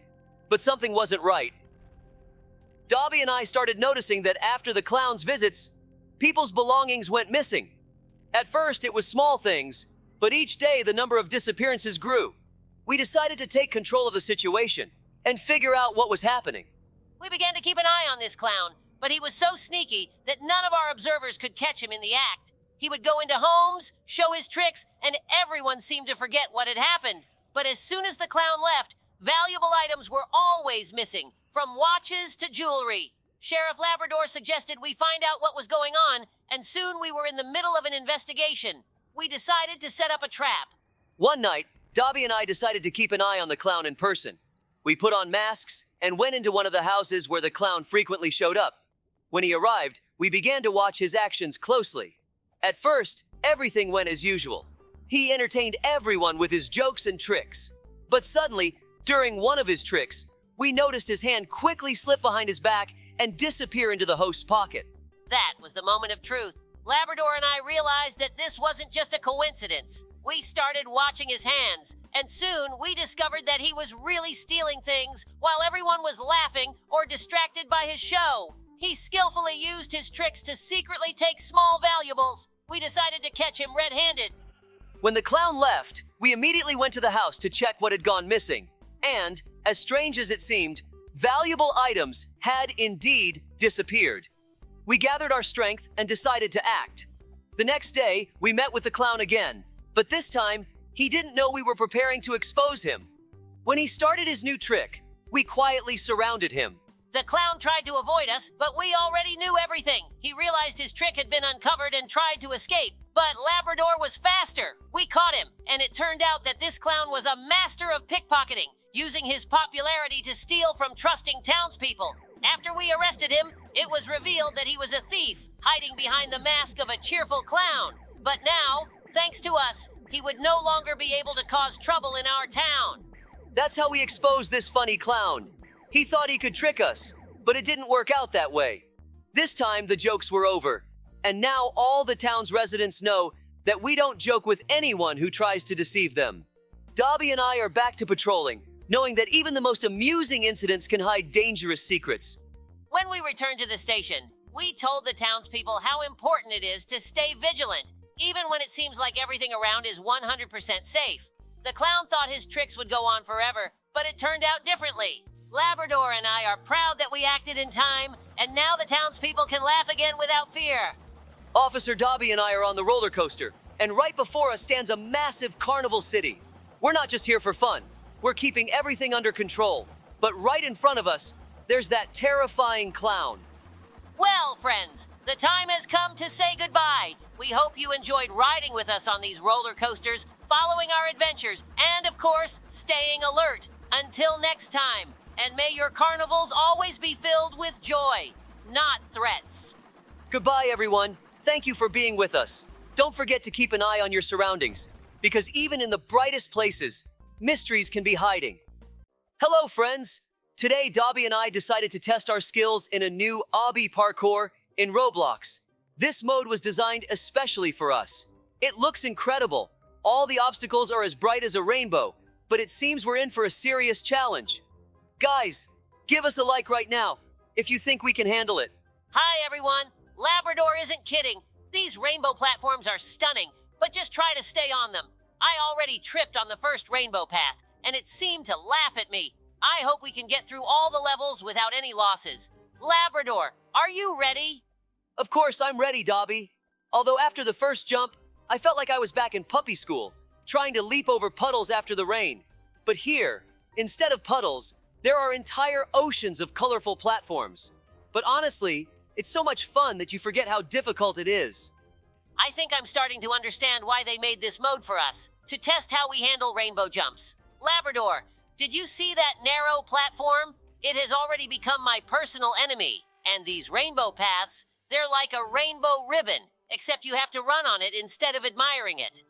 but something wasn't right. Dobie and I started noticing that after the clown's visits, people's belongings went missing. At first, it was small things, but each day the number of disappearances grew. We decided to take control of the situation and figure out what was happening. We began to keep an eye on this clown, but he was so sneaky that none of our observers could catch him in the act. He would go into homes, show his tricks, and everyone seemed to forget what had happened. But as soon as the clown left, valuable items were always missing, from watches to jewelry. Sheriff Labrador suggested we find out what was going on, and soon we were in the middle of an investigation. We decided to set up a trap. One night, Dobie and I decided to keep an eye on the clown in person. We put on masks and went into one of the houses where the clown frequently showed up. When he arrived, we began to watch his actions closely. At first, everything went as usual. He entertained everyone with his jokes and tricks. But suddenly, during one of his tricks, we noticed his hand quickly slip behind his back and disappear into the host's pocket. That was the moment of truth. Labrador and I realized that this wasn't just a coincidence. We started watching his hands, and soon we discovered that he was really stealing things while everyone was laughing or distracted by his show. He skillfully used his tricks to secretly take small valuables. We decided to catch him red-handed. When the clown left, we immediately went to the house to check what had gone missing. And, as strange as it seemed, valuable items had indeed disappeared. We gathered our strength and decided to act. The next day, we met with the clown again, but this time, he didn't know we were preparing to expose him. When he started his new trick, we quietly surrounded him. The clown tried to avoid us, but we already knew everything. He realized his trick had been uncovered and tried to escape. But Labrador was faster. We caught him, and it turned out that this clown was a master of pickpocketing, using his popularity to steal from trusting townspeople. After we arrested him, it was revealed that he was a thief, hiding behind the mask of a cheerful clown. But now, thanks to us, he would no longer be able to cause trouble in our town. That's how we exposed this funny clown. He thought he could trick us, but it didn't work out that way. This time, the jokes were over. And now all the town's residents know that we don't joke with anyone who tries to deceive them. Dobie and I are back to patrolling, knowing that even the most amusing incidents can hide dangerous secrets. When we returned to the station, we told the townspeople how important it is to stay vigilant, even when it seems like everything around is 100% safe. The clown thought his tricks would go on forever, but it turned out differently. Labrador and I are proud that we acted in time, and now the townspeople can laugh again without fear. Officer Dobie and I are on the roller coaster, and right before us stands a massive carnival city. We're not just here for fun. We're keeping everything under control. But right in front of us, there's that terrifying clown. Well, friends, the time has come to say goodbye. We hope you enjoyed riding with us on these roller coasters, following our adventures, and of course, staying alert. Until next time, and may your carnivals always be filled with joy, not threats. Goodbye, everyone. Thank you for being with us. Don't forget to keep an eye on your surroundings, because even in the brightest places, mysteries can be hiding. Hello, friends. Today, Dobie and I decided to test our skills in a new obby parkour in Roblox. This mode was designed especially for us. It looks incredible. All the obstacles are as bright as a rainbow, but it seems we're in for a serious challenge. Guys, give us a like right now if you think we can handle it. Hi, everyone. Labrador isn't kidding. These rainbow platforms are stunning, but just try to stay on them. I already tripped on the first rainbow path, and it seemed to laugh at me. I hope we can get through all the levels without any losses. Labrador, are you ready? Of course, I'm ready, Dobie. Although after the first jump, I felt like I was back in puppy school, trying to leap over puddles after the rain. But here, instead of puddles, there are entire oceans of colorful platforms. But honestly, it's so much fun that you forget how difficult it is. I think I'm starting to understand why they made this mode for us, to test how we handle rainbow jumps. Labrador, did you see that narrow platform? It has already become my personal enemy. And these rainbow paths, they're like a rainbow ribbon, except you have to run on it instead of admiring it.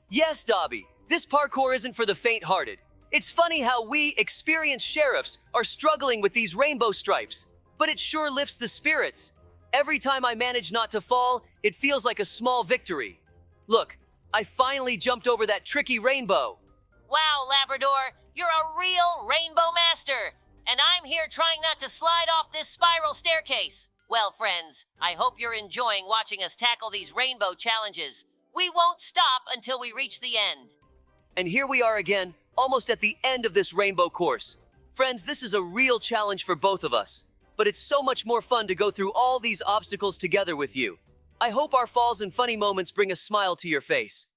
Yes, Dobie, this parkour isn't for the faint-hearted. It's funny how we, experienced sheriffs, are struggling with these rainbow stripes, but it sure lifts the spirits. Every time I manage not to fall, it feels like a small victory. Look, I finally jumped over that tricky rainbow. Wow, Labrador, you're a real rainbow master! And I'm here trying not to slide off this spiral staircase. Well, friends, I hope you're enjoying watching us tackle these rainbow challenges. We won't stop until we reach the end. And here we are again, almost at the end of this rainbow course. Friends, this is a real challenge for both of us, but it's so much more fun to go through all these obstacles together with you. I hope our falls and funny moments bring a smile to your face.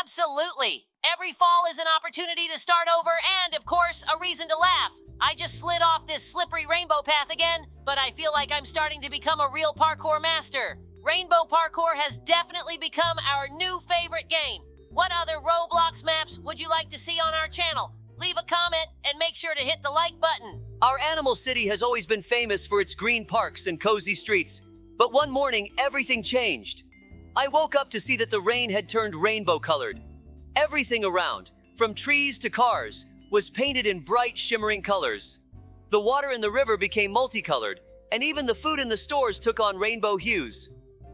Absolutely! Every fall is an opportunity to start over and, of course, a reason to laugh. I just slid off this slippery rainbow path again, but I feel like I'm starting to become a real parkour master. Rainbow parkour has definitely become our new favorite game. What other Roblox maps would you like to see on our channel? Leave a comment and make sure to hit the like button. Our animal city has always been famous for its green parks and cozy streets, but one morning everything changed. I woke up to see that the rain had turned rainbow-colored. Everything around, from trees to cars, was painted in bright, shimmering colors. The water in the river became multicolored, and even the food in the stores took on rainbow hues.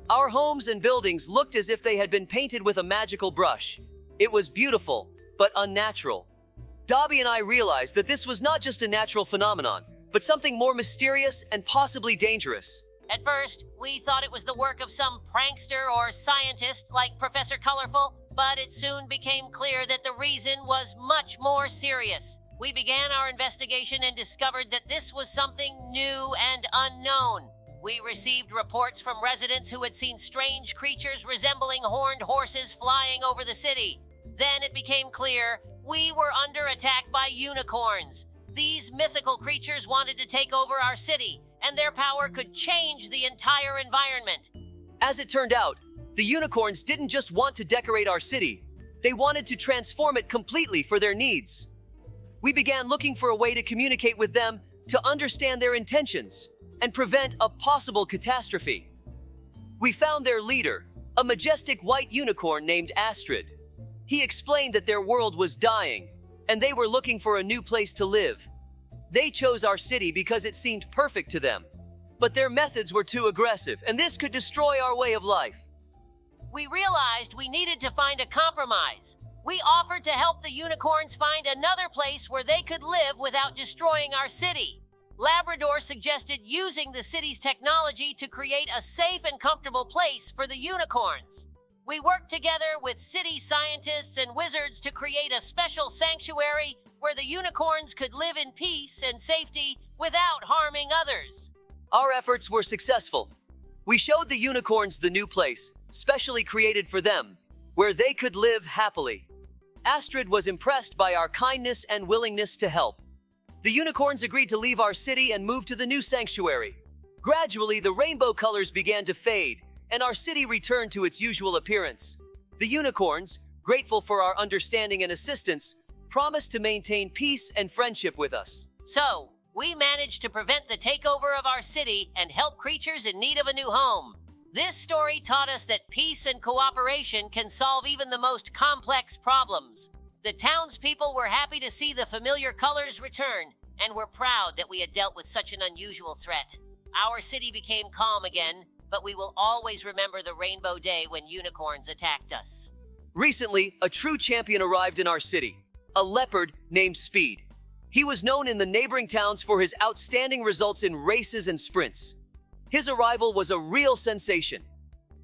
Our homes and buildings looked as if they had been painted with a magical brush. It was beautiful, but unnatural. Dobie and I realized that this was not just a natural phenomenon, but something more mysterious and possibly dangerous. At first, we thought it was the work of some prankster or scientist like Professor Colorful, but it soon became clear that the reason was much more serious. We began our investigation and discovered that this was something new and unknown. We received reports from residents who had seen strange creatures resembling horned horses flying over the city. Then it became clear we were under attack by unicorns. These mythical creatures wanted to take over our city, and their power could change the entire environment. As it turned out, the unicorns didn't just want to decorate our city. They wanted to transform it completely for their needs. We began looking for a way to communicate with them to understand their intentions and prevent a possible catastrophe. We found their leader, a majestic white unicorn named Astrid. He explained that their world was dying, and they were looking for a new place to live. They chose our city because it seemed perfect to them. But their methods were too aggressive, and this could destroy our way of life. We realized we needed to find a compromise. We offered to help the unicorns find another place where they could live without destroying our city. Labrador suggested using the city's technology to create a safe and comfortable place for the unicorns. We worked together with city scientists and wizards to create a special sanctuary where the unicorns could live in peace and safety without harming others. Our efforts were successful. We showed the unicorns the new place, specially created for them, where they could live happily. Astrid was impressed by our kindness and willingness to help. The unicorns agreed to leave our city and move to the new sanctuary. Gradually, the rainbow colors began to fade, and our city returned to its usual appearance. The unicorns, grateful for our understanding and assistance, promised to maintain peace and friendship with us. So, we managed to prevent the takeover of our city and help creatures in need of a new home. This story taught us that peace and cooperation can solve even the most complex problems. The townspeople were happy to see the familiar colors return, and were proud that we had dealt with such an unusual threat. Our city became calm again, but we will always remember the Rainbow Day when unicorns attacked us. Recently, a true champion arrived in our city, a leopard named Speed. He was known in the neighboring towns for his outstanding results in races and sprints. His arrival was a real sensation.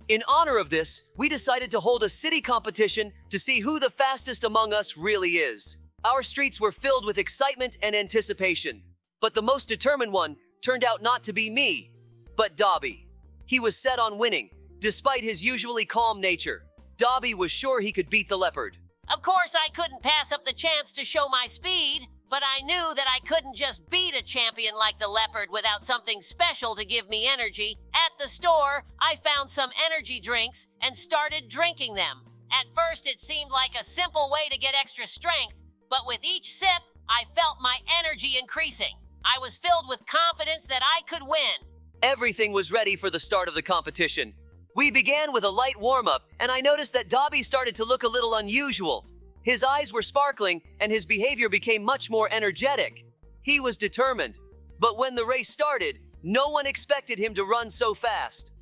In honor of this, we decided to hold a city competition to see who the fastest among us really is. Our streets were filled with excitement and anticipation, but the most determined one turned out not to be me, but Dobie. He was set on winning, despite his usually calm nature. Dobie was sure he could beat the leopard. Of course, I couldn't pass up the chance to show my speed, but I knew that I couldn't just beat a champion like the leopard without something special to give me energy. At the store, I found some energy drinks and started drinking them. At first, it seemed like a simple way to get extra strength, but with each sip, I felt my energy increasing. I was filled with confidence that I could win. Everything was ready for the start of the competition. We began with a light warm-up, and I noticed that Dobie started to look a little unusual. His eyes were sparkling, and his behavior became much more energetic. He was determined. But when the race started, no one expected him to run so fast.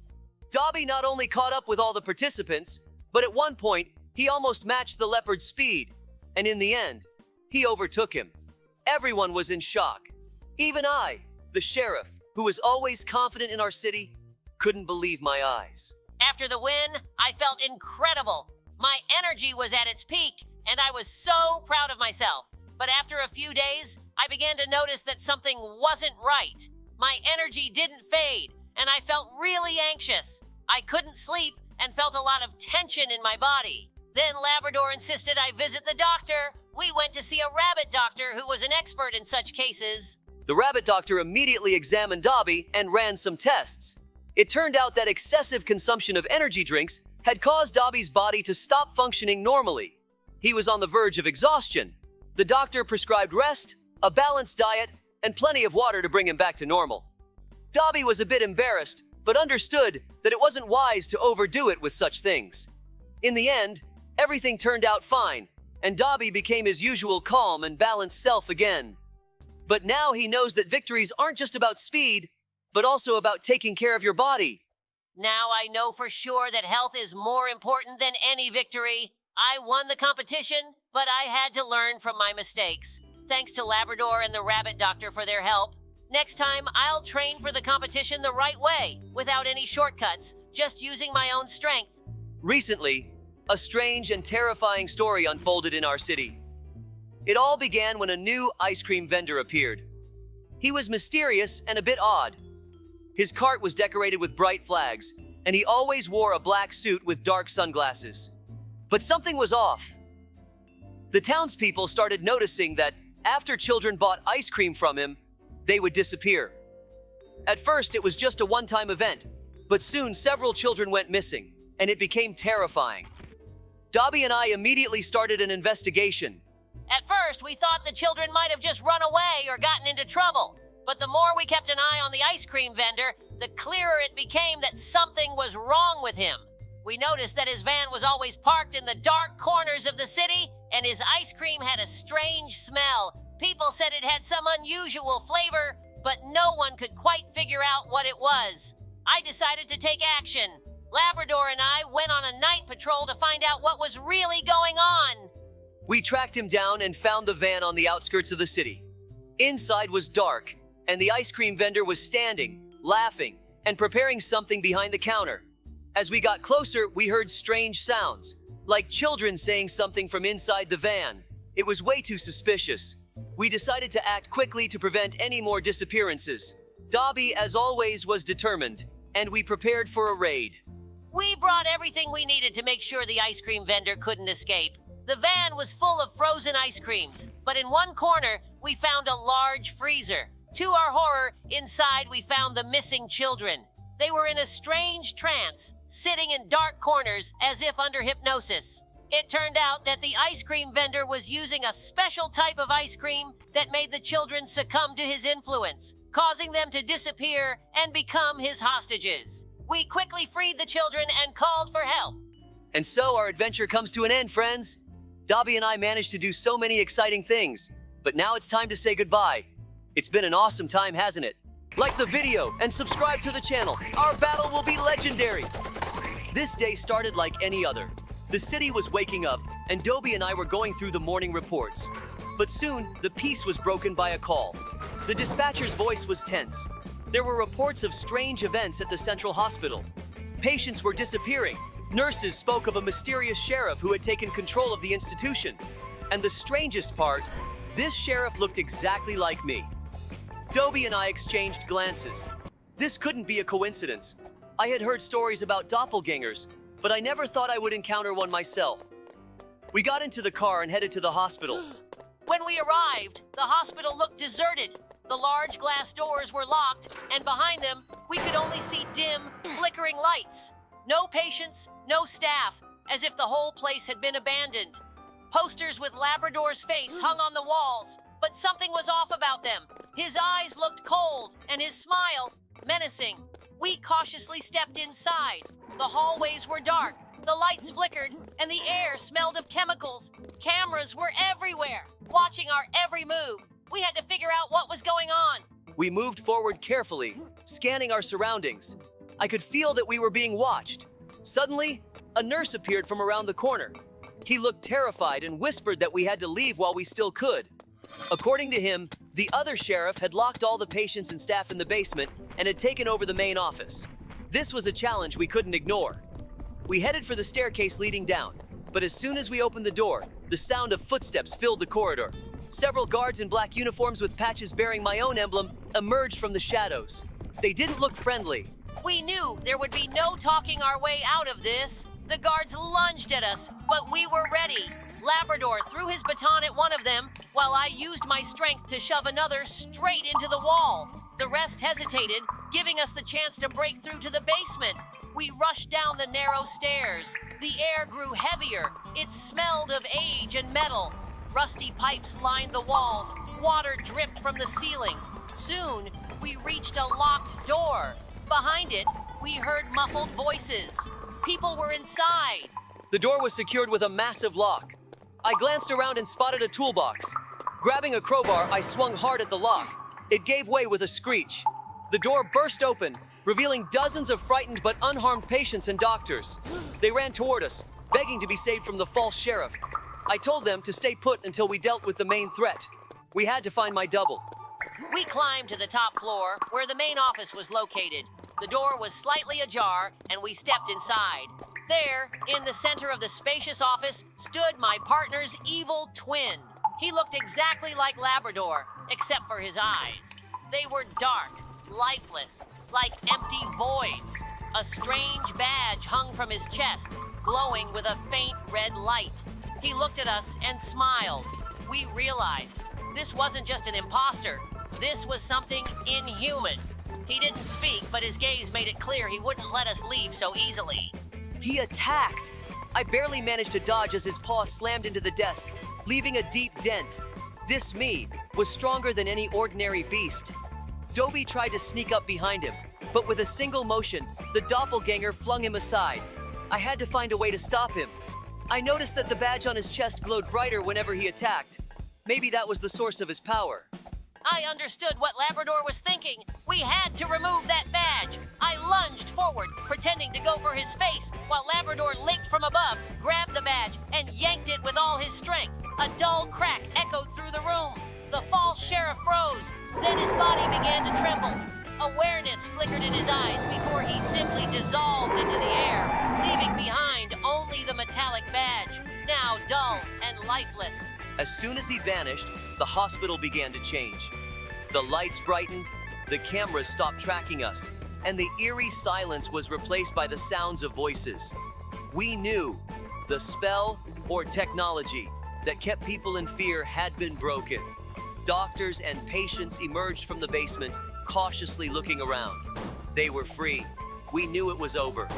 Dobie not only caught up with all the participants, but at one point, he almost matched the leopard's speed. And in the end, he overtook him. Everyone was in shock. Even I, the sheriff, who was always confident in our city, couldn't believe my eyes. After the win, I felt incredible. My energy was at its peak, and I was so proud of myself. But after a few days, I began to notice that something wasn't right. My energy didn't fade, and I felt really anxious. I couldn't sleep and felt a lot of tension in my body. Then Labrador insisted I visit the doctor. We went to see a rabbit doctor who was an expert in such cases. The rabbit doctor immediately examined Dobie and ran some tests. It turned out that excessive consumption of energy drinks had caused Dobie's body to stop functioning normally. He was on the verge of exhaustion. The doctor prescribed rest, a balanced diet, and plenty of water to bring him back to normal. Dobie was a bit embarrassed, but understood that it wasn't wise to overdo it with such things. In the end, everything turned out fine, and Dobie became his usual calm and balanced self again. But now he knows that victories aren't just about speed, but also about taking care of your body. Now I know for sure that health is more important than any victory. I won the competition, but I had to learn from my mistakes. Thanks to Labrador and the rabbit doctor for their help. Next time, I'll train for the competition the right way, without any shortcuts, just using my own strength. Recently, a strange and terrifying story unfolded in our city. It all began when a new ice cream vendor appeared. He was mysterious and a bit odd. His cart was decorated with bright flags, and he always wore a black suit with dark sunglasses. But something was off. The townspeople started noticing that after children bought ice cream from him, they would disappear. At first, it was just a one-time event, but soon several children went missing, and it became terrifying. Dobie and I immediately started an investigation. At first, we thought the children might have just run away or gotten into trouble. But the more we kept an eye on the ice cream vendor, the clearer it became that something was wrong with him. We noticed that his van was always parked in the dark corners of the city, and his ice cream had a strange smell. People said it had some unusual flavor, but no one could quite figure out what it was. I decided to take action. Labrador and I went on a night patrol to find out what was really going on. We tracked him down and found the van on the outskirts of the city. Inside was dark, and the ice cream vendor was standing, laughing, and preparing something behind the counter. As we got closer, we heard strange sounds, like children saying something from inside the van. It was way too suspicious. We decided to act quickly to prevent any more disappearances. Dobie, as always, was determined, and we prepared for a raid. We brought everything we needed to make sure the ice cream vendor couldn't escape. The van was full of frozen ice creams, but in one corner, we found a large freezer. To our horror, inside we found the missing children. They were in a strange trance, sitting in dark corners as if under hypnosis. It turned out that the ice cream vendor was using a special type of ice cream that made the children succumb to his influence, causing them to disappear and become his hostages. We quickly freed the children and called for help. And so our adventure comes to an end, friends. Dobie and I managed to do so many exciting things, but now it's time to say goodbye. It's been an awesome time, hasn't it? Like the video and subscribe to the channel. Our battle will be legendary. This day started like any other. The city was waking up, and Dobie and I were going through the morning reports. But soon, the peace was broken by a call. The dispatcher's voice was tense. There were reports of strange events at the central hospital. Patients were disappearing. Nurses spoke of a mysterious sheriff who had taken control of the institution. And the strangest part, this sheriff looked exactly like me. Dobie and I exchanged glances. This couldn't be a coincidence. I had heard stories about doppelgangers, but I never thought I would encounter one myself. We got into the car and headed to the hospital. When we arrived, the hospital looked deserted. The large glass doors were locked, and behind them, we could only see dim, flickering lights. No patients, no staff, as if the whole place had been abandoned. Posters with Labrador's face hung on the walls, but something was off about them. His eyes looked cold, and his smile menacing. We cautiously stepped inside. The hallways were dark, the lights flickered, and the air smelled of chemicals. Cameras were everywhere, watching our every move. We had to figure out what was going on. We moved forward carefully, scanning our surroundings. I could feel that we were being watched. Suddenly, a nurse appeared from around the corner. He looked terrified and whispered that we had to leave while we still could. According to him, the other sheriff had locked all the patients and staff in the basement and had taken over the main office. This was a challenge we couldn't ignore. We headed for the staircase leading down, but as soon as we opened the door, the sound of footsteps filled the corridor. Several guards in black uniforms with patches bearing my own emblem emerged from the shadows. They didn't look friendly. We knew there would be no talking our way out of this. The guards lunged at us, but we were ready. Labrador threw his baton at one of them, while I used my strength to shove another straight into the wall. The rest hesitated, giving us the chance to break through to the basement. We rushed down the narrow stairs. The air grew heavier. It smelled of age and metal. Rusty pipes lined the walls. Water dripped from the ceiling. Soon, we reached a locked door. Behind it, we heard muffled voices. People were inside. The door was secured with a massive lock. I glanced around and spotted a toolbox. Grabbing a crowbar, I swung hard at the lock. It gave way with a screech. The door burst open, revealing dozens of frightened but unharmed patients and doctors. They ran toward us, begging to be saved from the false sheriff. I told them to stay put until we dealt with the main threat. We had to find my double. We climbed to the top floor, where the main office was located. The door was slightly ajar, and we stepped inside. There, in the center of the spacious office, stood my partner's evil twin. He looked exactly like Labrador, except for his eyes. They were dark, lifeless, like empty voids. A strange badge hung from his chest, glowing with a faint red light. He looked at us and smiled. We realized this wasn't just an imposter. This was something inhuman. He didn't speak, but his gaze made it clear he wouldn't let us leave so easily. He attacked. I barely managed to dodge as his paw slammed into the desk, leaving a deep dent. This me was stronger than any ordinary beast. Dobie tried to sneak up behind him, but with a single motion, the doppelganger flung him aside. I had to find a way to stop him. I noticed that the badge on his chest glowed brighter whenever he attacked. Maybe that was the source of his power. I understood what Labrador was thinking. We had to remove that badge. I lunged forward, pretending to go for his face, while Labrador leaped from above, grabbed the badge, and yanked it with all his strength. A dull crack echoed through the room. The false sheriff froze. Then his body began to tremble. Awareness flickered in his eyes before he simply dissolved into the air, leaving behind only the metallic badge, now dull and lifeless. As soon as he vanished, the hospital began to change. The lights brightened, the cameras stopped tracking us, and the eerie silence was replaced by the sounds of voices. We knew the spell or technology that kept people in fear had been broken. Doctors and patients emerged from the basement, cautiously looking around. They were free. We knew it was over.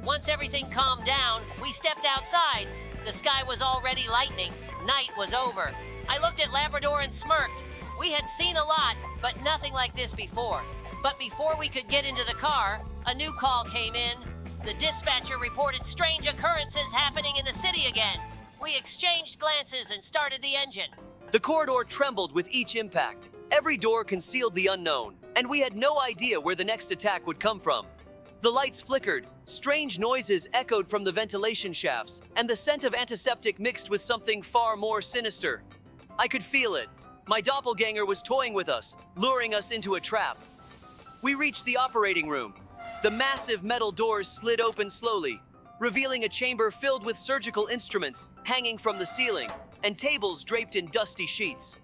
Once everything calmed down, we stepped outside. The sky was already lightening. Night was over. I looked at Labrador and smirked. We had seen a lot, but nothing like this before. But before we could get into the car, a new call came in. The dispatcher reported strange occurrences happening in the city again. We exchanged glances and started the engine. The corridor trembled with each impact. Every door concealed the unknown, and we had no idea where the next attack would come from. The lights flickered, strange noises echoed from the ventilation shafts, and the scent of antiseptic mixed with something far more sinister. I could feel it. My doppelganger was toying with us, luring us into a trap. We reached the operating room. The massive metal doors slid open slowly, revealing a chamber filled with surgical instruments hanging from the ceiling and tables draped in dusty sheets.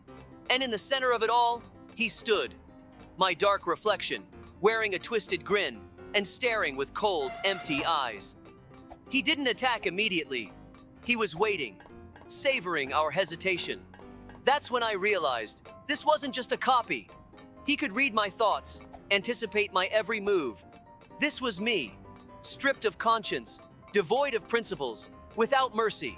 And in the center of it all, he stood, my dark reflection, wearing a twisted grin and staring with cold, empty eyes. He didn't attack immediately. He was waiting, savoring our hesitation. That's when I realized this wasn't just a copy. He could read my thoughts, anticipate my every move. This was me, stripped of conscience, devoid of principles, without mercy.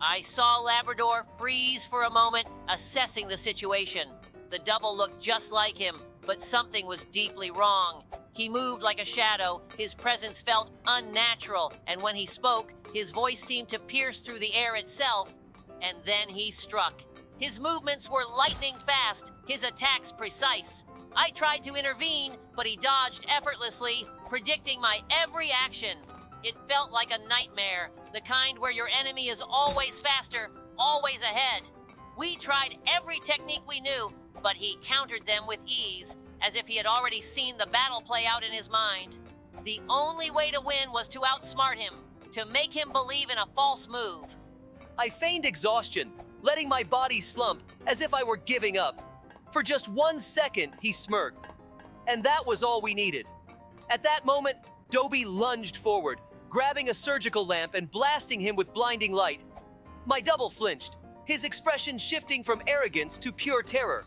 I saw Labrador freeze for a moment, assessing the situation. The double looked just like him, but something was deeply wrong. He moved like a shadow, his presence felt unnatural, and when he spoke, his voice seemed to pierce through the air itself. And then he struck. His movements were lightning fast, his attacks precise. I tried to intervene, but he dodged effortlessly, predicting my every action. It felt like a nightmare, the kind where your enemy is always faster, always ahead. We tried every technique we knew, but he countered them with ease, as if he had already seen the battle play out in his mind. The only way to win was to outsmart him, to make him believe in a false move. I feigned exhaustion, letting my body slump as if I were giving up. For just 1 second, he smirked. And that was all we needed. At that moment, Dobie lunged forward, grabbing a surgical lamp and blasting him with blinding light. My double flinched, his expression shifting from arrogance to pure terror.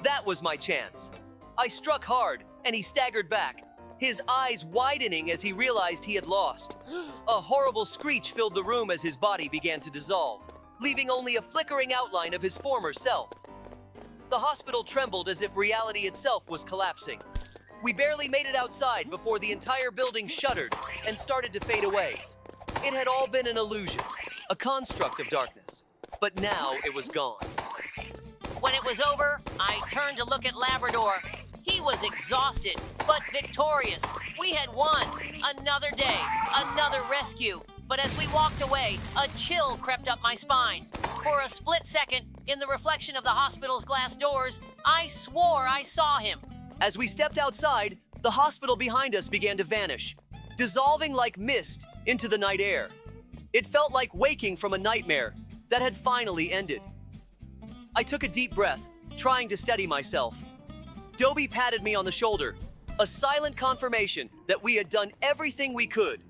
That was my chance. I struck hard, and he staggered back, his eyes widening as he realized he had lost. A horrible screech filled the room as his body began to dissolve, leaving only a flickering outline of his former self. The hospital trembled as if reality itself was collapsing. We barely made it outside before the entire building shuddered and started to fade away. It had all been an illusion, a construct of darkness. But now it was gone. When it was over, I turned to look at Labrador. He was exhausted, but victorious. We had won. Another day, another rescue. But as we walked away, a chill crept up my spine. For a split second, in the reflection of the hospital's glass doors, I swore I saw him. As we stepped outside, the hospital behind us began to vanish, dissolving like mist into the night air. It felt like waking from a nightmare that had finally ended. I took a deep breath, trying to steady myself. Dobie patted me on the shoulder, a silent confirmation that we had done everything we could.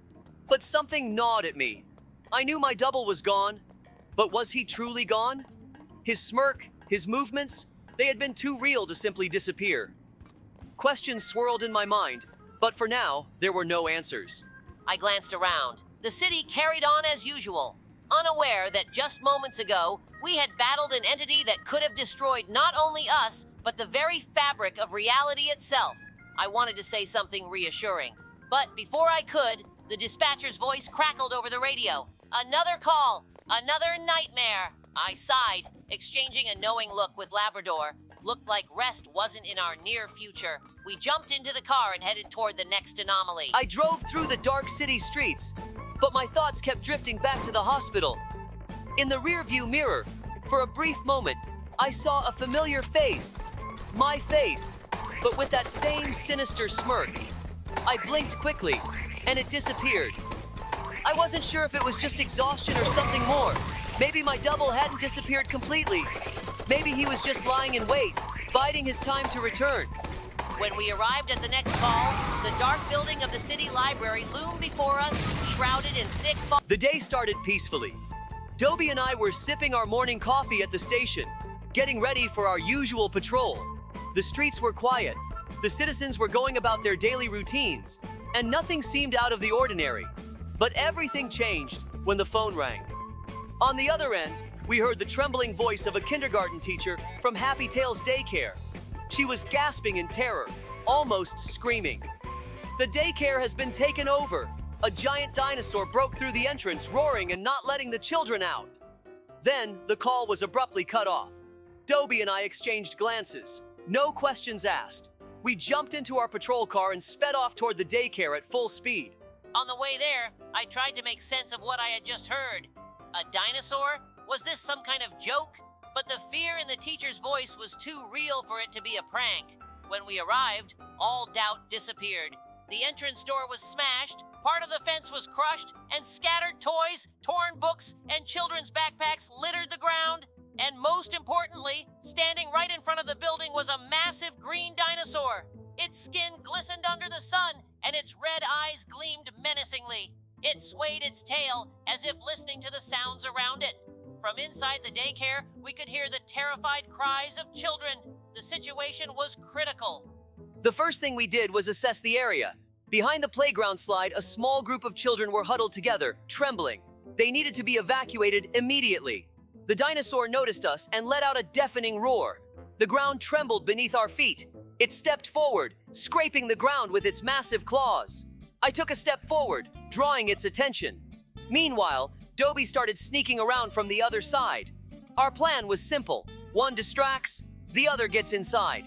But something gnawed at me. I knew my double was gone, but was he truly gone? His smirk, his movements, they had been too real to simply disappear. Questions swirled in my mind, but for now, there were no answers. I glanced around. The city carried on as usual, unaware that just moments ago, we had battled an entity that could have destroyed not only us, but the very fabric of reality itself. I wanted to say something reassuring, but before I could, the dispatcher's voice crackled over the radio. Another call, another nightmare. I sighed, exchanging a knowing look with Labrador. Looked like rest wasn't in our near future. We jumped into the car and headed toward the next anomaly. I drove through the dark city streets, but my thoughts kept drifting back to the hospital. In the rearview mirror, for a brief moment, I saw a familiar face. My face, but with that same sinister smirk. I blinked quickly, and it disappeared. I wasn't sure if it was just exhaustion or something more. Maybe my double hadn't disappeared completely. Maybe he was just lying in wait, biding his time to return. When we arrived at the next call, the dark building of the city library loomed before us, shrouded in thick fog. The day started peacefully. Dobie and I were sipping our morning coffee at the station, getting ready for our usual patrol. The streets were quiet, the citizens were going about their daily routines, and nothing seemed out of the ordinary. But everything changed when the phone rang. On the other end, we heard the trembling voice of a kindergarten teacher from Happy Tales Daycare. She was gasping in terror, almost screaming. The daycare has been taken over. A giant dinosaur broke through the entrance, roaring and not letting the children out. Then, the call was abruptly cut off. Dobie and I exchanged glances. No questions asked. We jumped into our patrol car and sped off toward the daycare at full speed. On the way there, I tried to make sense of what I had just heard. A dinosaur? Was this some kind of joke? But the fear in the teacher's voice was too real for it to be a prank. When we arrived, all doubt disappeared. The entrance door was smashed, part of the fence was crushed, and scattered toys, torn books, and children's backpacks littered the ground. And most importantly, standing right in front of the building was a massive green dinosaur. Its skin glistened under the sun, and its red eyes gleamed menacingly. It swayed its tail as if listening to the sounds around it. From inside the daycare, we could hear the terrified cries of children. The situation was critical. The first thing we did was assess the area. Behind the playground slide, a small group of children were huddled together, trembling. They needed to be evacuated immediately. The dinosaur noticed us and let out a deafening roar. The ground trembled beneath our feet. It stepped forward, scraping the ground with its massive claws. I took a step forward, drawing its attention. Meanwhile, Dobie started sneaking around from the other side. Our plan was simple. One distracts, the other gets inside.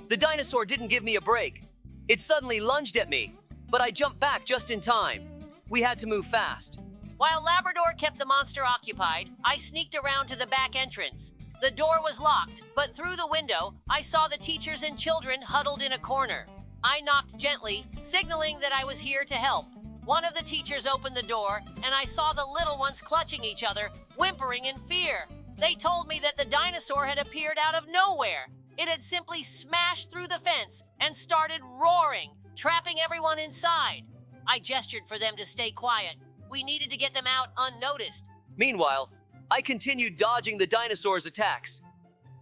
The dinosaur didn't give me a break. It suddenly lunged at me, but I jumped back just in time. We had to move fast. While Labrador kept the monster occupied, I sneaked around to the back entrance. The door was locked, but through the window, I saw the teachers and children huddled in a corner. I knocked gently, signaling that I was here to help. One of the teachers opened the door, and I saw the little ones clutching each other, whimpering in fear. They told me that the dinosaur had appeared out of nowhere. It had simply smashed through the fence and started roaring, trapping everyone inside. I gestured for them to stay quiet. We needed to get them out unnoticed. Meanwhile, I continued dodging the dinosaur's attacks.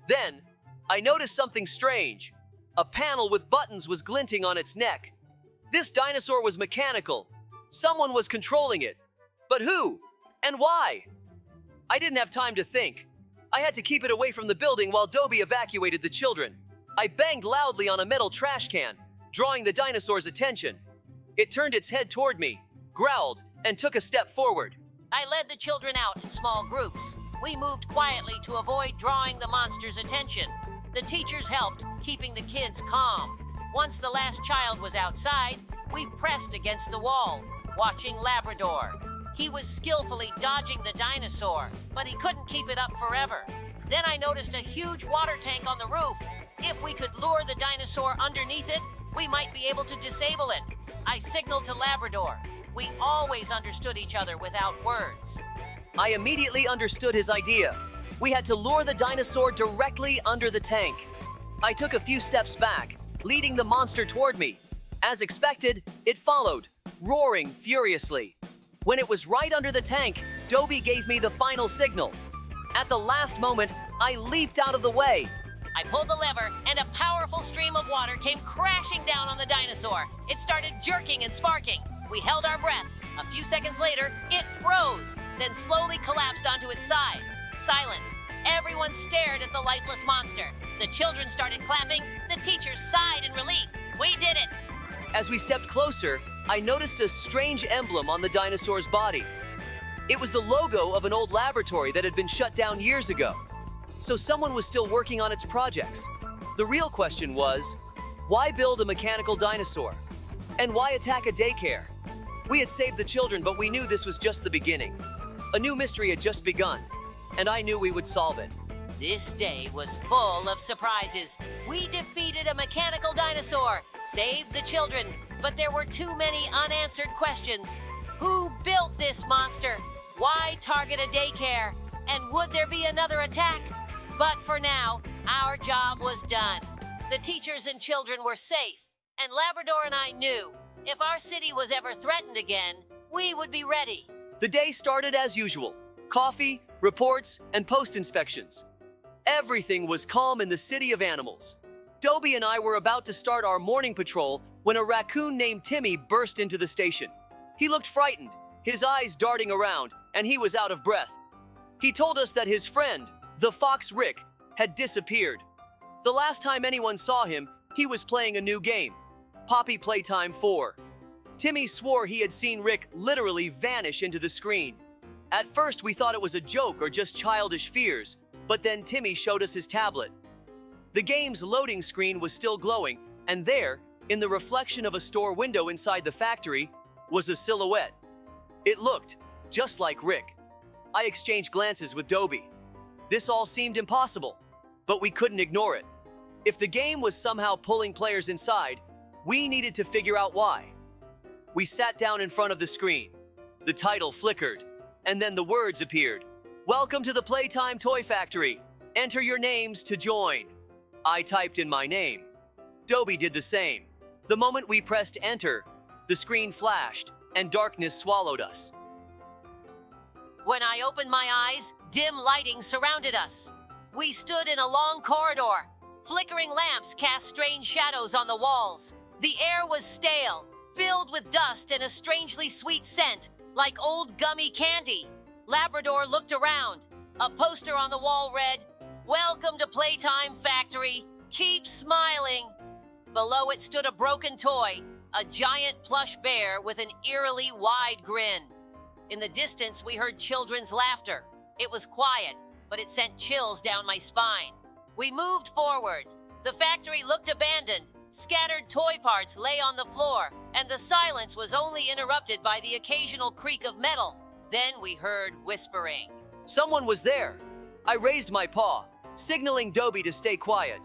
Then, I noticed something strange. A panel with buttons was glinting on its neck. This dinosaur was mechanical. Someone was controlling it. But who? And why? I didn't have time to think. I had to keep it away from the building while Dobie evacuated the children. I banged loudly on a metal trash can, drawing the dinosaur's attention. It turned its head toward me, growled, and took a step forward. I led the children out in small groups. We moved quietly to avoid drawing the monster's attention. The teachers helped, keeping the kids calm. Once the last child was outside, we pressed against the wall, watching Labrador. He was skillfully dodging the dinosaur, but he couldn't keep it up forever. Then I noticed a huge water tank on the roof. If we could lure the dinosaur underneath it, we might be able to disable it. I signaled to Labrador. We always understood each other without words. I immediately understood his idea. We had to lure the dinosaur directly under the tank. I took a few steps back, leading the monster toward me. As expected, it followed, roaring furiously. When it was right under the tank, Dobie gave me the final signal. At the last moment, I leaped out of the way. I pulled the lever, and a powerful stream of water came crashing down on the dinosaur. It started jerking and sparking. We held our breath. A few seconds later, it froze, then slowly collapsed onto its side. Silence. Everyone stared at the lifeless monster. The children started clapping. The teachers sighed in relief. We did it! As we stepped closer, I noticed a strange emblem on the dinosaur's body. It was the logo of an old laboratory that had been shut down years ago. So someone was still working on its projects. The real question was, why build a mechanical dinosaur? And why attack a daycare? We had saved the children, but we knew this was just the beginning. A new mystery had just begun, and I knew we would solve it. This day was full of surprises. We defeated a mechanical dinosaur, saved the children, but there were too many unanswered questions. Who built this monster? Why target a daycare? And would there be another attack? But for now, our job was done. The teachers and children were safe, and Labrador and I knew if our city was ever threatened again, we would be ready. The day started as usual. Coffee, reports, and post-inspections. Everything was calm in the city of animals. Dobie and I were about to start our morning patrol when a raccoon named Timmy burst into the station. He looked frightened, his eyes darting around, and he was out of breath. He told us that his friend, the fox Rick, had disappeared. The last time anyone saw him, he was playing a new game, Poppy Playtime 4. Timmy swore he had seen Rick literally vanish into the screen. At first, we thought it was a joke or just childish fears, but then Timmy showed us his tablet. The game's loading screen was still glowing, and there, in the reflection of a store window inside the factory, was a silhouette. It looked just like Rick. I exchanged glances with Dobie. This all seemed impossible, but we couldn't ignore it. If the game was somehow pulling players inside, we needed to figure out why. We sat down in front of the screen. The title flickered, and then the words appeared. "Welcome to the Playtime Toy Factory. Enter your names to join." I typed in my name. Dobie did the same. The moment we pressed enter, the screen flashed, and darkness swallowed us. When I opened my eyes, dim lighting surrounded us. We stood in a long corridor. Flickering lamps cast strange shadows on the walls. The air was stale, filled with dust and a strangely sweet scent, like old gummy candy. Labrador looked around. A poster on the wall read, "Welcome to Playtime Factory. Keep smiling." Below it stood a broken toy, a giant plush bear with an eerily wide grin. In the distance, we heard children's laughter. It was quiet, but it sent chills down my spine. We moved forward. The factory looked abandoned. Scattered toy parts lay on the floor, and the silence was only interrupted by the occasional creak of metal. Then we heard whispering. Someone was there. I raised my paw, signaling Dobie to stay quiet.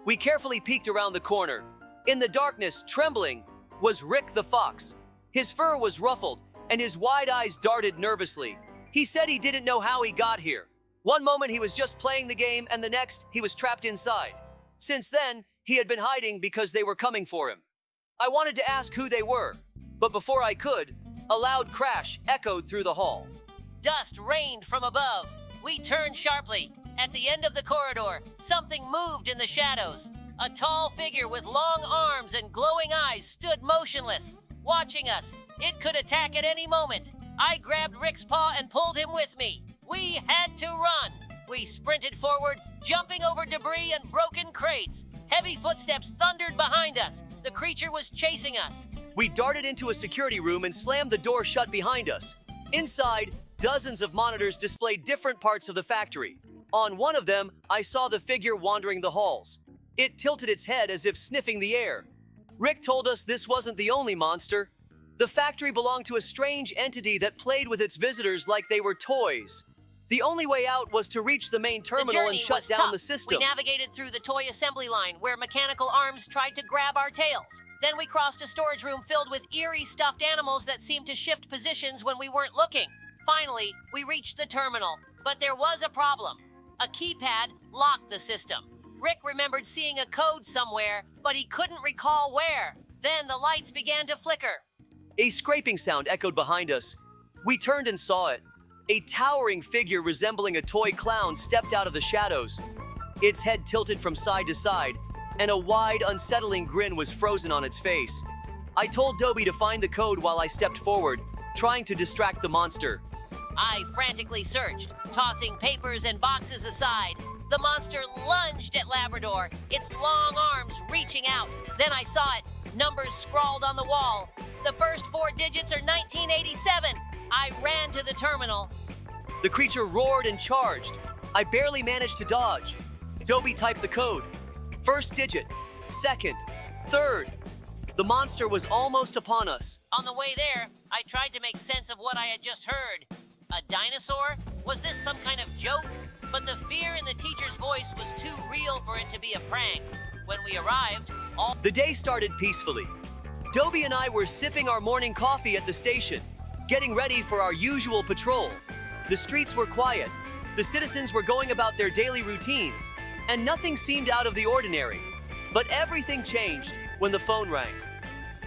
We carefully peeked around the corner. In the darkness, trembling, was Rick the fox. His fur was ruffled, and his wide eyes darted nervously. He said he didn't know how he got here. One moment he was just playing the game, and the next he was trapped inside. Since then, he had been hiding because they were coming for him. I wanted to ask who they were, but before I could, a loud crash echoed through the hall. Dust rained from above. We turned sharply. At the end of the corridor, something moved in the shadows. A tall figure with long arms and glowing eyes stood motionless, watching us. It could attack at any moment. I grabbed Rick's paw and pulled him with me. We had to run. We sprinted forward, jumping over debris and broken crates. Heavy footsteps thundered behind us. The creature was chasing us. We darted into a security room and slammed the door shut behind us. Inside, dozens of monitors displayed different parts of the factory. On one of them, I saw the figure wandering the halls. It tilted its head as if sniffing the air. Rick told us this wasn't the only monster. The factory belonged to a strange entity that played with its visitors like they were toys. The only way out was to reach the main terminal and shut down the system. We navigated through the toy assembly line where mechanical arms tried to grab our tails. Then we crossed a storage room filled with eerie stuffed animals that seemed to shift positions when we weren't looking. Finally, we reached the terminal, but there was a problem. A keypad locked the system. Rick remembered seeing a code somewhere, but he couldn't recall where. Then the lights began to flicker. A scraping sound echoed behind us. We turned and saw it. A towering figure resembling a toy clown stepped out of the shadows. Its head tilted from side to side, and a wide, unsettling grin was frozen on its face. I told Dobie to find the code while I stepped forward, trying to distract the monster. I frantically searched, tossing papers and boxes aside. The monster lunged at Labrador, its long arms reaching out. Then I saw it, numbers scrawled on the wall. The first 4 digits are 1987. I ran to the terminal. The creature roared and charged. I barely managed to dodge. Dobie typed the code. First digit, second, third. The monster was almost upon us. On the way there, I tried to make sense of what I had just heard. A dinosaur? Was this some kind of joke? But the fear in the teacher's voice was too real for it to be a prank. When we arrived, The day started peacefully. Dobie and I were sipping our morning coffee at the station, getting ready for our usual patrol. The streets were quiet. The citizens were going about their daily routines, and nothing seemed out of the ordinary. But everything changed when the phone rang.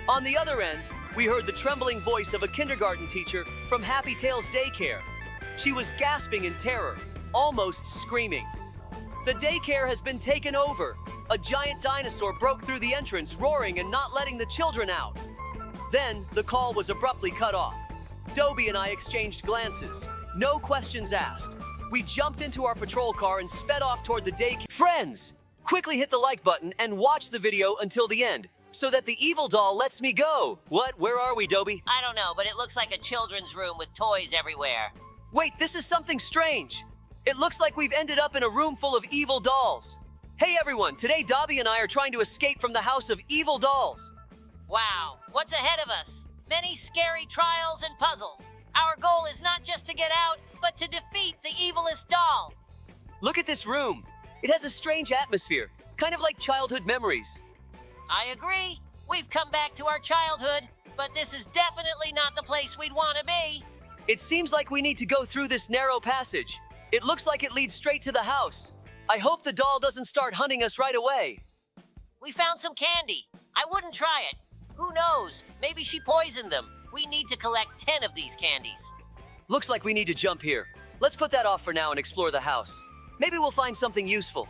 On the other end, we heard the trembling voice of a kindergarten teacher from Happy Tales Daycare. She was gasping in terror, almost screaming. The daycare has been taken over. A giant dinosaur broke through the entrance, roaring and not letting the children out. Then, the call was abruptly cut off. Dobie and I exchanged glances. No questions asked. We jumped into our patrol car and sped off toward the daycare. Friends, quickly hit the like button and watch the video until the end, so that the evil doll lets me go. What? Where are we, Dobie? I don't know, but it looks like a children's room with toys everywhere. Wait, this is something strange. It looks like we've ended up in a room full of evil dolls. Hey everyone, today Dobie and I are trying to escape from the house of evil dolls. Wow, what's ahead of us? Many scary trials and puzzles. Our goal is not just to get out, but to defeat the evilest doll. Look at this room. It has a strange atmosphere, kind of like childhood memories. I agree. We've come back to our childhood, but this is definitely not the place we'd want to be. It seems like we need to go through this narrow passage. It looks like it leads straight to the house. I hope the doll doesn't start hunting us right away. We found some candy. I wouldn't try it. Who knows? Maybe she poisoned them. We need to collect 10 of these candies. Looks like we need to jump here. Let's put that off for now and explore the house. Maybe we'll find something useful.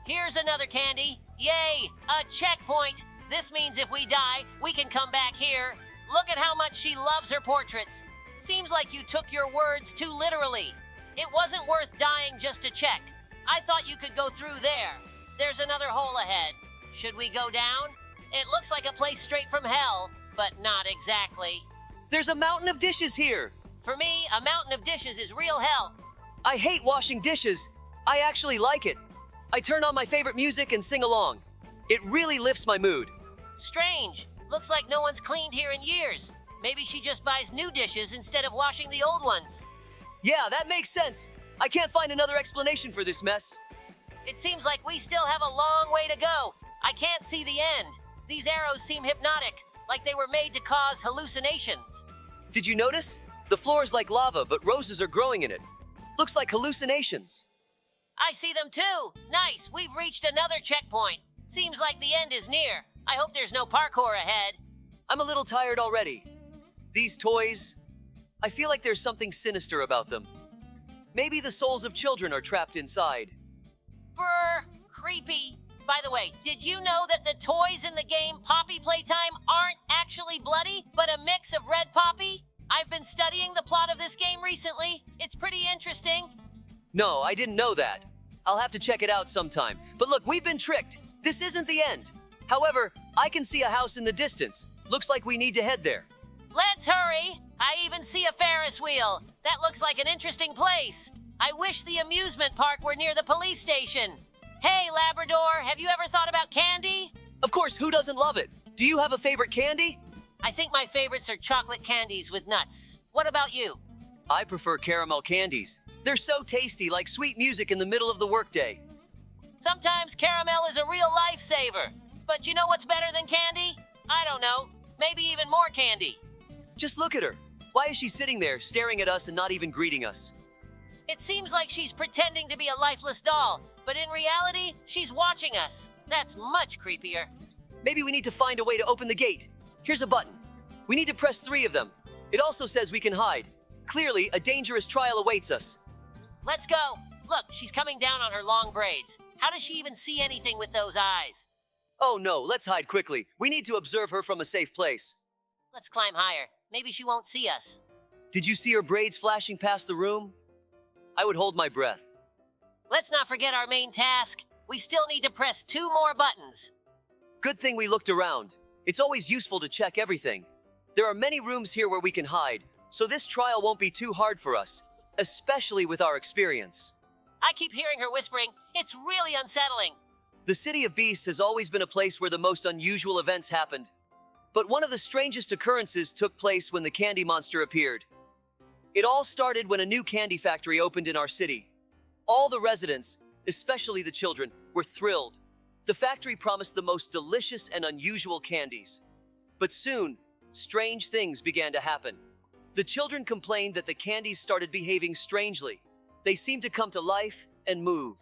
Here's another candy. Yay, a checkpoint. This means if we die, we can come back here. Look at how much she loves her portraits. Seems like you took your words too literally. It wasn't worth dying just to check. I thought you could go through there. There's another hole ahead. Should we go down? It looks like a place straight from hell, but not exactly. There's a mountain of dishes here. For me, a mountain of dishes is real hell. I hate washing dishes. I actually like it. I turn on my favorite music and sing along. It really lifts my mood. Strange. Looks like no one's cleaned here in years. Maybe she just buys new dishes instead of washing the old ones. Yeah, that makes sense. I can't find another explanation for this mess. It seems like we still have a long way to go. I can't see the end. These arrows seem hypnotic, like they were made to cause hallucinations. Did you notice? The floor is like lava, but roses are growing in it. Looks like hallucinations. I see them too. Nice, we've reached another checkpoint. Seems like the end is near. I hope there's no parkour ahead. I'm a little tired already. These toys, I feel like there's something sinister about them. Maybe the souls of children are trapped inside. Brr, creepy. By the way, did you know that the toys in the game Poppy Playtime aren't actually bloody, but a mix of red poppy? I've been studying the plot of this game recently. It's pretty interesting. No, I didn't know that. I'll have to check it out sometime. But look, we've been tricked. This isn't the end. However, I can see a house in the distance. Looks like we need to head there. Let's hurry. I even see a Ferris wheel. That looks like an interesting place. I wish the amusement park were near the police station. Hey, Labrador, have you ever thought about candy? Of course, who doesn't love it? Do you have a favorite candy? I think my favorites are chocolate candies with nuts. What about you? I prefer caramel candies. They're so tasty, like sweet music in the middle of the workday. Sometimes caramel is a real lifesaver. But you know what's better than candy? I don't know. Maybe even more candy. Just look at her. Why is she sitting there, staring at us and not even greeting us? It seems like she's pretending to be a lifeless doll, but in reality, she's watching us. That's much creepier. Maybe we need to find a way to open the gate. Here's a button. We need to press 3 of them. It also says we can hide. Clearly, a dangerous trial awaits us. Let's go. Look, she's coming down on her long braids. How does she even see anything with those eyes? Oh no, let's hide quickly. We need to observe her from a safe place. Let's climb higher. Maybe she won't see us. Did you see her braids flashing past the room? I would hold my breath. Let's not forget our main task. We still need to press 2 more buttons. Good thing we looked around. It's always useful to check everything. There are many rooms here where we can hide, so this trial won't be too hard for us, especially with our experience. I keep hearing her whispering. It's really unsettling. The City of Beasts has always been a place where the most unusual events happened. But one of the strangest occurrences took place when the candy monster appeared. It all started when a new candy factory opened in our city. All the residents, especially the children, were thrilled. The factory promised the most delicious and unusual candies. But soon, strange things began to happen. The children complained that the candies started behaving strangely. They seemed to come to life and move.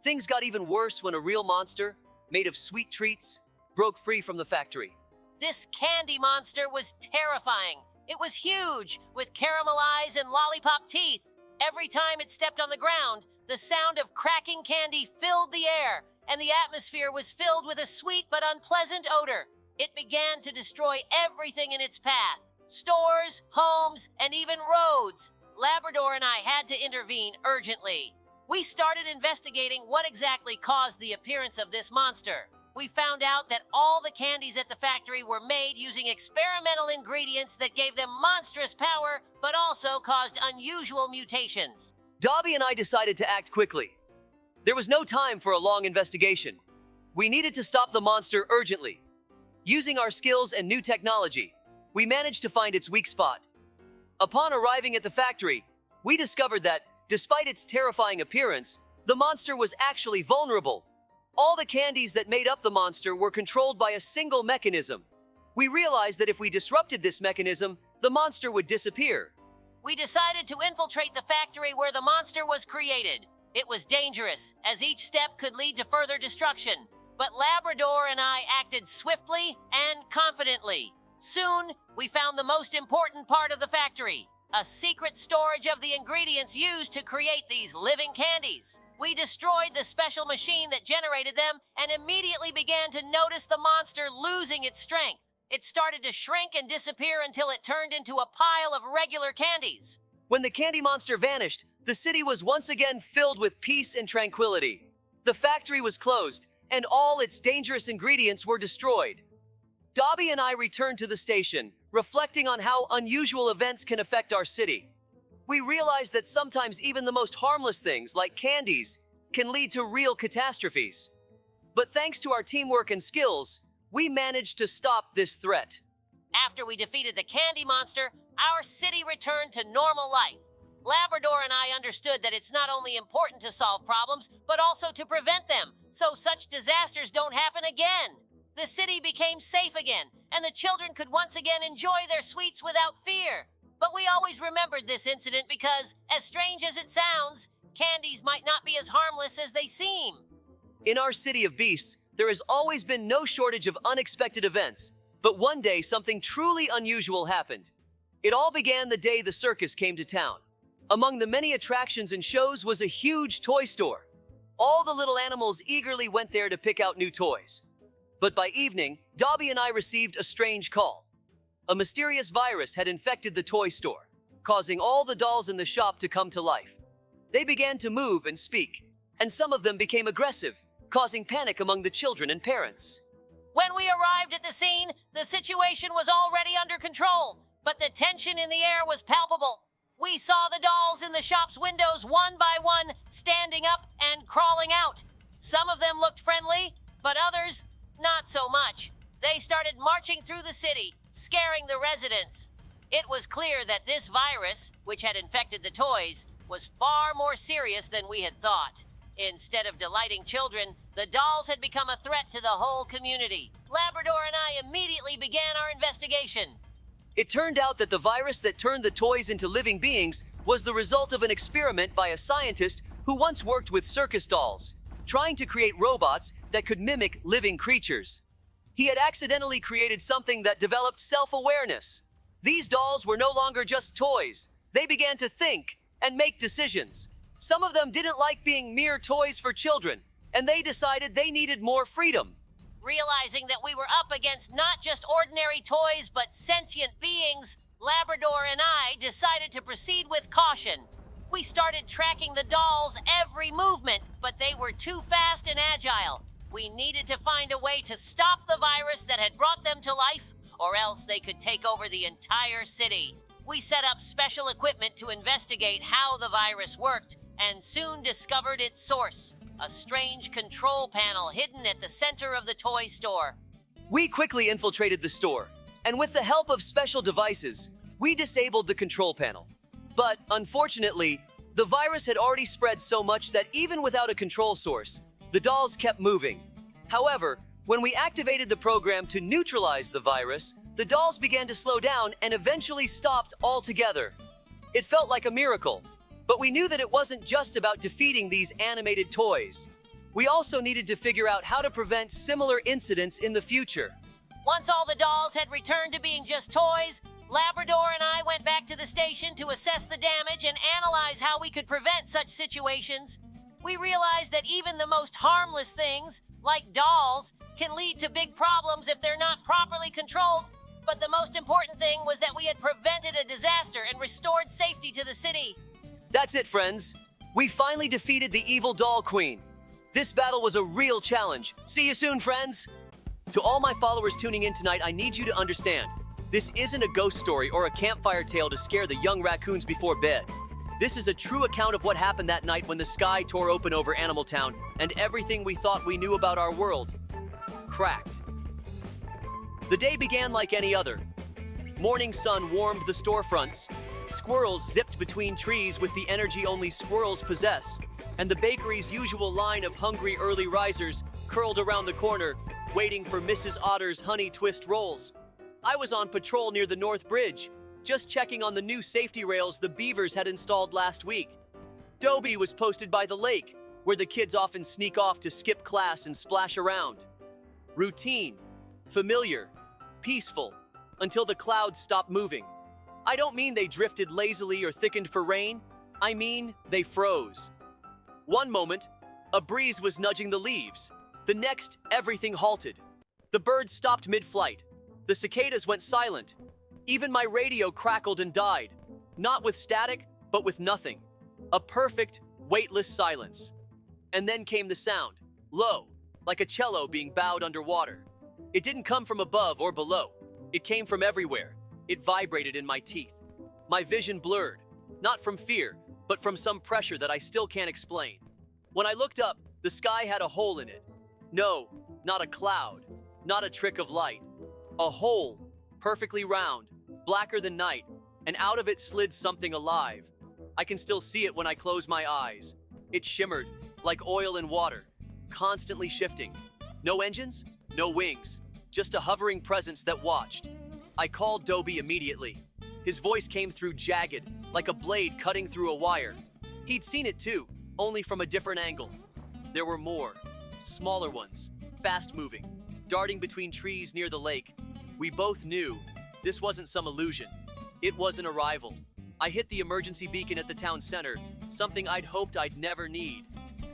Things got even worse when a real monster, made of sweet treats, broke free from the factory. This candy monster was terrifying. It was huge, with caramel eyes and lollipop teeth. Every time it stepped on the ground, the sound of cracking candy filled the air, and the atmosphere was filled with a sweet but unpleasant odor. It began to destroy everything in its path. Stores, homes, and even roads. Labrador and I had to intervene urgently. We started investigating what exactly caused the appearance of this monster. We found out that all the candies at the factory were made using experimental ingredients that gave them monstrous power, but also caused unusual mutations. Dobie and I decided to act quickly. There was no time for a long investigation. We needed to stop the monster urgently. Using our skills and new technology, we managed to find its weak spot. Upon arriving at the factory, we discovered that, despite its terrifying appearance, the monster was actually vulnerable. All the candies that made up the monster were controlled by a single mechanism. We realized that if we disrupted this mechanism, the monster would disappear. We decided to infiltrate the factory where the monster was created. It was dangerous, as each step could lead to further destruction. But Labrador and I acted swiftly and confidently. Soon, we found the most important part of the factory, a secret storage of the ingredients used to create these living candies. We destroyed the special machine that generated them and immediately began to notice the monster losing its strength. It started to shrink and disappear until it turned into a pile of regular candies. When the candy monster vanished, the city was once again filled with peace and tranquility. The factory was closed, and all its dangerous ingredients were destroyed. Dobie and I returned to the station, reflecting on how unusual events can affect our city. We realized that sometimes even the most harmless things, like candies, can lead to real catastrophes. But thanks to our teamwork and skills, we managed to stop this threat. After we defeated the candy monster, our city returned to normal life. Labrador and I understood that it's not only important to solve problems, but also to prevent them, so such disasters don't happen again. The city became safe again, and the children could once again enjoy their sweets without fear. But we always remembered this incident because, as strange as it sounds, candies might not be as harmless as they seem. In our city of beasts, there has always been no shortage of unexpected events, but one day something truly unusual happened. It all began the day the circus came to town. Among the many attractions and shows was a huge toy store. All the little animals eagerly went there to pick out new toys. But by evening, Dobie and I received a strange call. A mysterious virus had infected the toy store, causing all the dolls in the shop to come to life. They began to move and speak, and some of them became aggressive, causing panic among the children and parents. When we arrived at the scene, the situation was already under control, but the tension in the air was palpable. We saw the dolls in the shop's windows one by one, standing up and crawling out. Some of them looked friendly, but others, not so much. They started marching through the city, scaring the residents. It was clear that this virus, which had infected the toys, was far more serious than we had thought. Instead of delighting children, the dolls had become a threat to the whole community. Labrador and I immediately began our investigation. It turned out that the virus that turned the toys into living beings was the result of an experiment by a scientist who once worked with circus dolls, trying to create robots that could mimic living creatures. He had accidentally created something that developed self-awareness. These dolls were no longer just toys. They began to think and make decisions. Some of them didn't like being mere toys for children, and they decided they needed more freedom. Realizing that we were up against not just ordinary toys, but sentient beings, Labrador and I decided to proceed with caution. We started tracking the dolls' every movement, but they were too fast and agile. We needed to find a way to stop the virus that had brought them to life, or else they could take over the entire city. We set up special equipment to investigate how the virus worked, and soon discovered its source, a strange control panel hidden at the center of the toy store. We quickly infiltrated the store, and with the help of special devices, we disabled the control panel. But, unfortunately, the virus had already spread so much that even without a control source, the dolls kept moving. However, when we activated the program to neutralize the virus, the dolls began to slow down and eventually stopped altogether. It felt like a miracle, but we knew that it wasn't just about defeating these animated toys. We also needed to figure out how to prevent similar incidents in the future. Once all the dolls had returned to being just toys, Labrador and I went back to the station to assess the damage and analyze how we could prevent such situations. We realized that even the most harmless things, like dolls, can lead to big problems if they're not properly controlled. But the most important thing was that we had prevented a disaster and restored safety to the city. That's it, friends. We finally defeated the evil doll queen. This battle was a real challenge. See you soon, friends. To all my followers tuning in tonight, I need you to understand. This isn't a ghost story or a campfire tale to scare the young raccoons before bed. This is a true account of what happened that night when the sky tore open over Animal Town and everything we thought we knew about our world cracked. The day began like any other. Morning sun warmed the storefronts. Squirrels zipped between trees with the energy only squirrels possess. And the bakery's usual line of hungry early risers curled around the corner, waiting for Mrs. Otter's honey twist rolls. I was on patrol near the North Bridge, just checking on the new safety rails the beavers had installed last week. Dobie was posted by the lake, where the kids often sneak off to skip class and splash around. Routine, familiar, peaceful, until the clouds stopped moving. I don't mean they drifted lazily or thickened for rain. I mean they froze. One moment, a breeze was nudging the leaves. The next, everything halted. The birds stopped mid-flight. The cicadas went silent. Even my radio crackled and died. Not with static, but with nothing. A perfect, weightless silence. And then came the sound, low, like a cello being bowed underwater. It didn't come from above or below. It came from everywhere. It vibrated in my teeth. My vision blurred, not from fear, but from some pressure that I still can't explain. When I looked up, the sky had a hole in it. No, not a cloud, not a trick of light. A hole, perfectly round, blacker than night, and out of it slid something alive. I can still see it when I close my eyes. It shimmered, like oil in water, constantly shifting. No engines, no wings, just a hovering presence that watched. I called Dobie immediately. His voice came through jagged, like a blade cutting through a wire. He'd seen it too, only from a different angle. There were more, smaller ones, fast-moving, darting between trees near the lake. We both knew this wasn't some illusion. It was an arrival. I hit the emergency beacon at the town center, something I'd hoped I'd never need.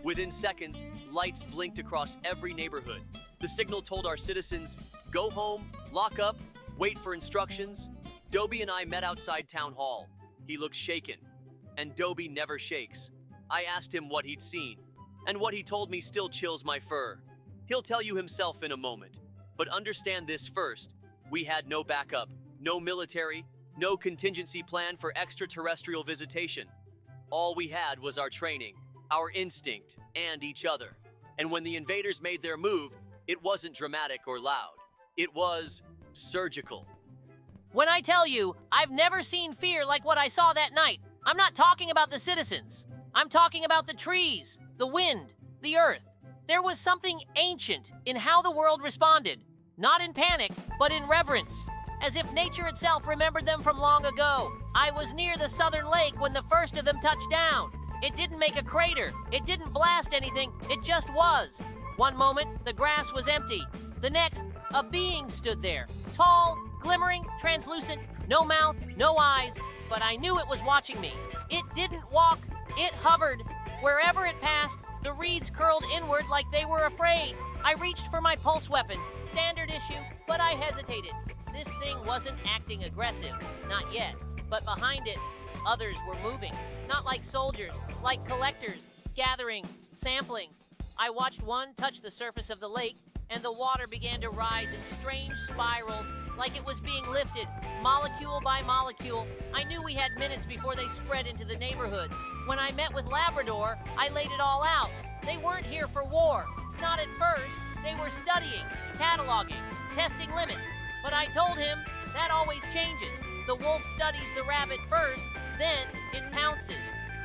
Within seconds, lights blinked across every neighborhood. The signal told our citizens, go home, lock up, wait for instructions. Dobie and I met outside town hall. He looked shaken, and Dobie never shakes. I asked him what he'd seen, and what he told me still chills my fur. He'll tell you himself in a moment, but understand this first. We had no backup, no military, no contingency plan for extraterrestrial visitation. All we had was our training, our instinct, and each other. And when the invaders made their move, it wasn't dramatic or loud. It was surgical. When I tell you, I've never seen fear like what I saw that night, I'm not talking about the citizens. I'm talking about the trees, the wind, the earth. There was something ancient in how the world responded, not in panic, but in reverence, as if nature itself remembered them from long ago. I was near the southern lake when the first of them touched down. It didn't make a crater, it didn't blast anything, it just was. One moment, the grass was empty. The next, a being stood there, tall, glimmering, translucent, no mouth, no eyes, but I knew it was watching me. It didn't walk, it hovered. Wherever it passed, the reeds curled inward like they were afraid. I reached for my pulse weapon, standard issue, but I hesitated. This thing wasn't acting aggressive, not yet, but behind it, others were moving. Not like soldiers, like collectors, gathering, sampling. I watched one touch the surface of the lake, and the water began to rise in strange spirals, like it was being lifted, molecule by molecule. I knew we had minutes before they spread into the neighborhoods. When I met with Labrador, I laid it all out. They weren't here for war. Not at first. They were studying, cataloging, testing limits. But I told him that always changes. The wolf studies the rabbit first, then it pounces.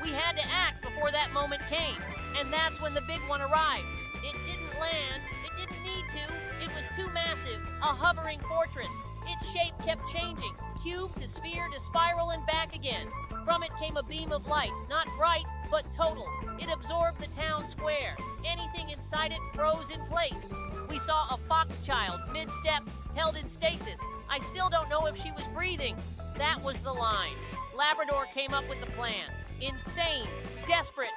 We had to act before that moment came, and that's when the big one arrived. It didn't land, it didn't need to, it was too massive, a hovering fortress. Its shape kept changing, cube to sphere to spiral and back again. From it came a beam of light, not bright, but total. It absorbed the town square. Anything inside it froze in place. We saw a fox child, mid-step, held in stasis. I still don't know if she was breathing. That was the line. Labrador came up with the plan. Insane, desperate,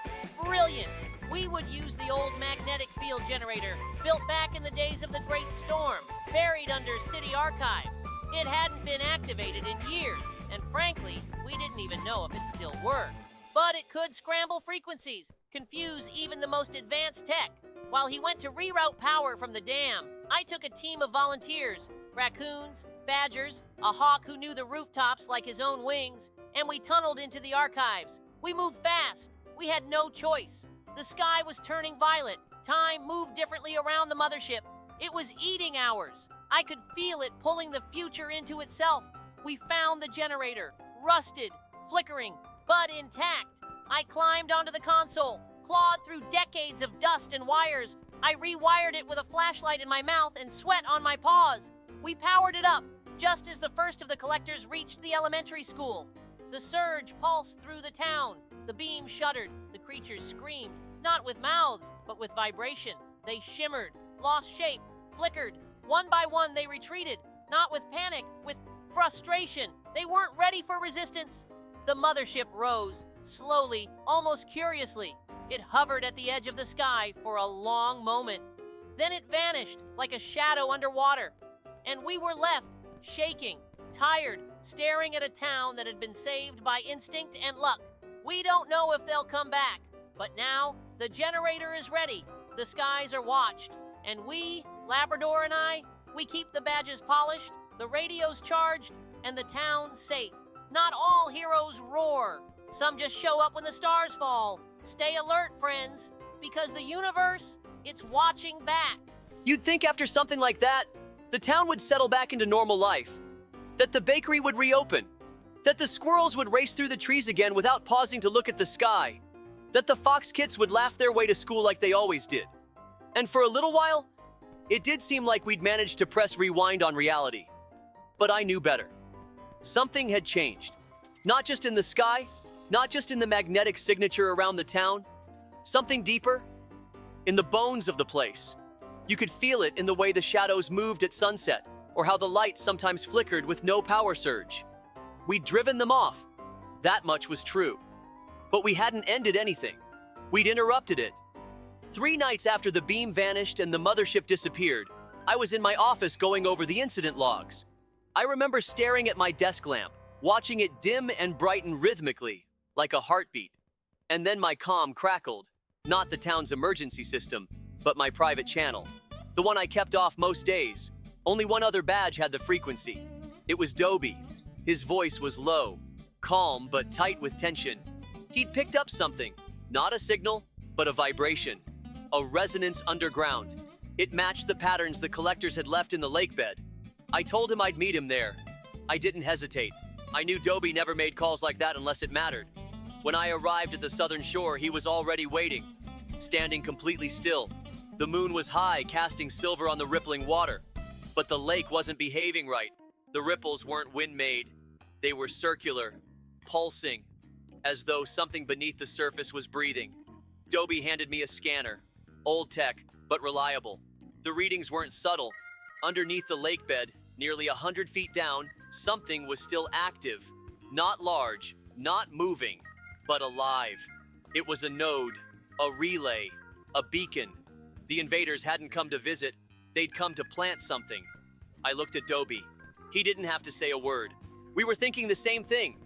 brilliant. We would use the old magnetic field generator, built back in the days of the Great Storm, buried under city archives. It hadn't been activated in years, and frankly, we didn't even know if it still worked. But it could scramble frequencies, confuse even the most advanced tech. While he went to reroute power from the dam, I took a team of volunteers, raccoons, badgers, a hawk who knew the rooftops like his own wings, and we tunneled into the archives. We moved fast. We had no choice. The sky was turning violet. Time moved differently around the mothership. It was eating ours. I could feel it pulling the future into itself. We found the generator, rusted, flickering, but intact. I climbed onto the console, clawed through decades of dust and wires. I rewired it with a flashlight in my mouth and sweat on my paws. We powered it up, just as the first of the collectors reached the elementary school. The surge pulsed through the town. The beam shuddered. The creatures screamed, not with mouths, but with vibration. They shimmered, lost shape, flickered. One by one, they retreated, not with panic, with frustration. They weren't ready for resistance. The mothership rose, slowly, almost curiously. It hovered at the edge of the sky for a long moment. Then it vanished, like a shadow underwater. And we were left, shaking, tired, staring at a town that had been saved by instinct and luck. We don't know if they'll come back, but now the generator is ready, the skies are watched, and we, Labrador and I, we keep the badges polished, the radios charged, and the town safe. Not all heroes roar. Some just show up when the stars fall. Stay alert, friends, because the universe, it's watching back. You'd think after something like that, the town would settle back into normal life, that the bakery would reopen, that the squirrels would race through the trees again without pausing to look at the sky, that the fox kits would laugh their way to school like they always did. And for a little while, it did seem like we'd managed to press rewind on reality. But I knew better. Something had changed. Not just in the sky, not just in the magnetic signature around the town, something deeper, in the bones of the place. You could feel it in the way the shadows moved at sunset, or how the lights sometimes flickered with no power surge. We'd driven them off. That much was true. But we hadn't ended anything. We'd interrupted it. 3 nights after the beam vanished and the mothership disappeared, I was in my office going over the incident logs. I remember staring at my desk lamp, watching it dim and brighten rhythmically, like a heartbeat. And then my comm crackled. Not the town's emergency system, but my private channel. The one I kept off most days. Only one other badge had the frequency. It was Dobie. His voice was low, calm but tight with tension. He'd picked up something, not a signal, but a vibration, a resonance underground. It matched the patterns the collectors had left in the lake bed. I told him I'd meet him there. I didn't hesitate. I knew Dobie never made calls like that unless it mattered. When I arrived at the southern shore, he was already waiting, standing completely still. The moon was high, casting silver on the rippling water. But the lake wasn't behaving right. The ripples weren't wind-made. They were circular, pulsing, as though something beneath the surface was breathing. Dobie handed me a scanner. Old tech, but reliable. The readings weren't subtle. Underneath the lake bed, nearly 100 feet down, something was still active. Not large, not moving, but alive. It was a node, a relay, a beacon. The invaders hadn't come to visit. They'd come to plant something. I looked at Dobie. He didn't have to say a word. We were thinking the same thing.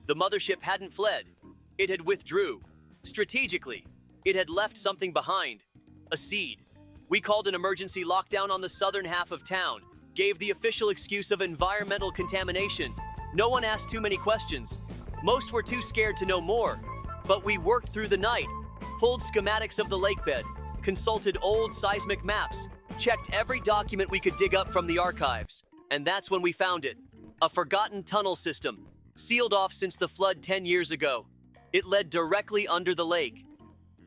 The mothership hadn't fled. It had withdrew. Strategically, it had left something behind. A seed. We called an emergency lockdown on the southern half of town, gave the official excuse of environmental contamination. No one asked too many questions. Most were too scared to know more. But we worked through the night, pulled schematics of the lake bed, consulted old seismic maps, checked every document we could dig up from the archives. And that's when we found it. A forgotten tunnel system, sealed off since the flood 10 years ago. It led directly under the lake.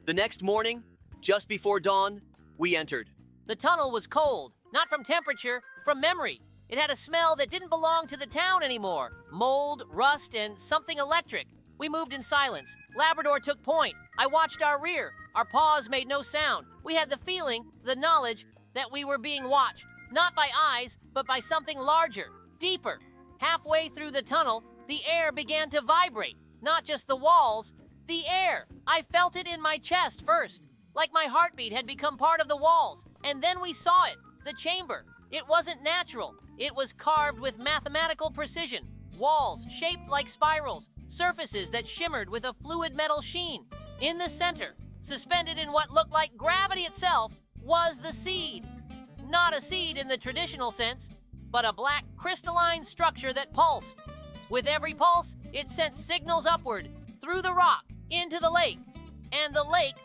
The next morning, just before dawn, we entered. The tunnel was cold, not from temperature, from memory. It had a smell that didn't belong to the town anymore. Mold, rust, and something electric. We moved in silence. Labrador took point. I watched our rear. Our paws made no sound. We had the feeling, the knowledge, that we were being watched. Not by eyes, but by something larger, deeper. Halfway through the tunnel, the air began to vibrate. Not just the walls, the air. I felt it in my chest first, like my heartbeat had become part of the walls. And then we saw it, the chamber. It wasn't natural. It was carved with mathematical precision. Walls shaped like spirals, surfaces that shimmered with a fluid metal sheen. In the center, suspended in what looked like gravity itself, was the seed. Not a seed in the traditional sense, but a black crystalline structure that pulsed. With every pulse, it sent signals upward, through the rock, into the lake. And the lake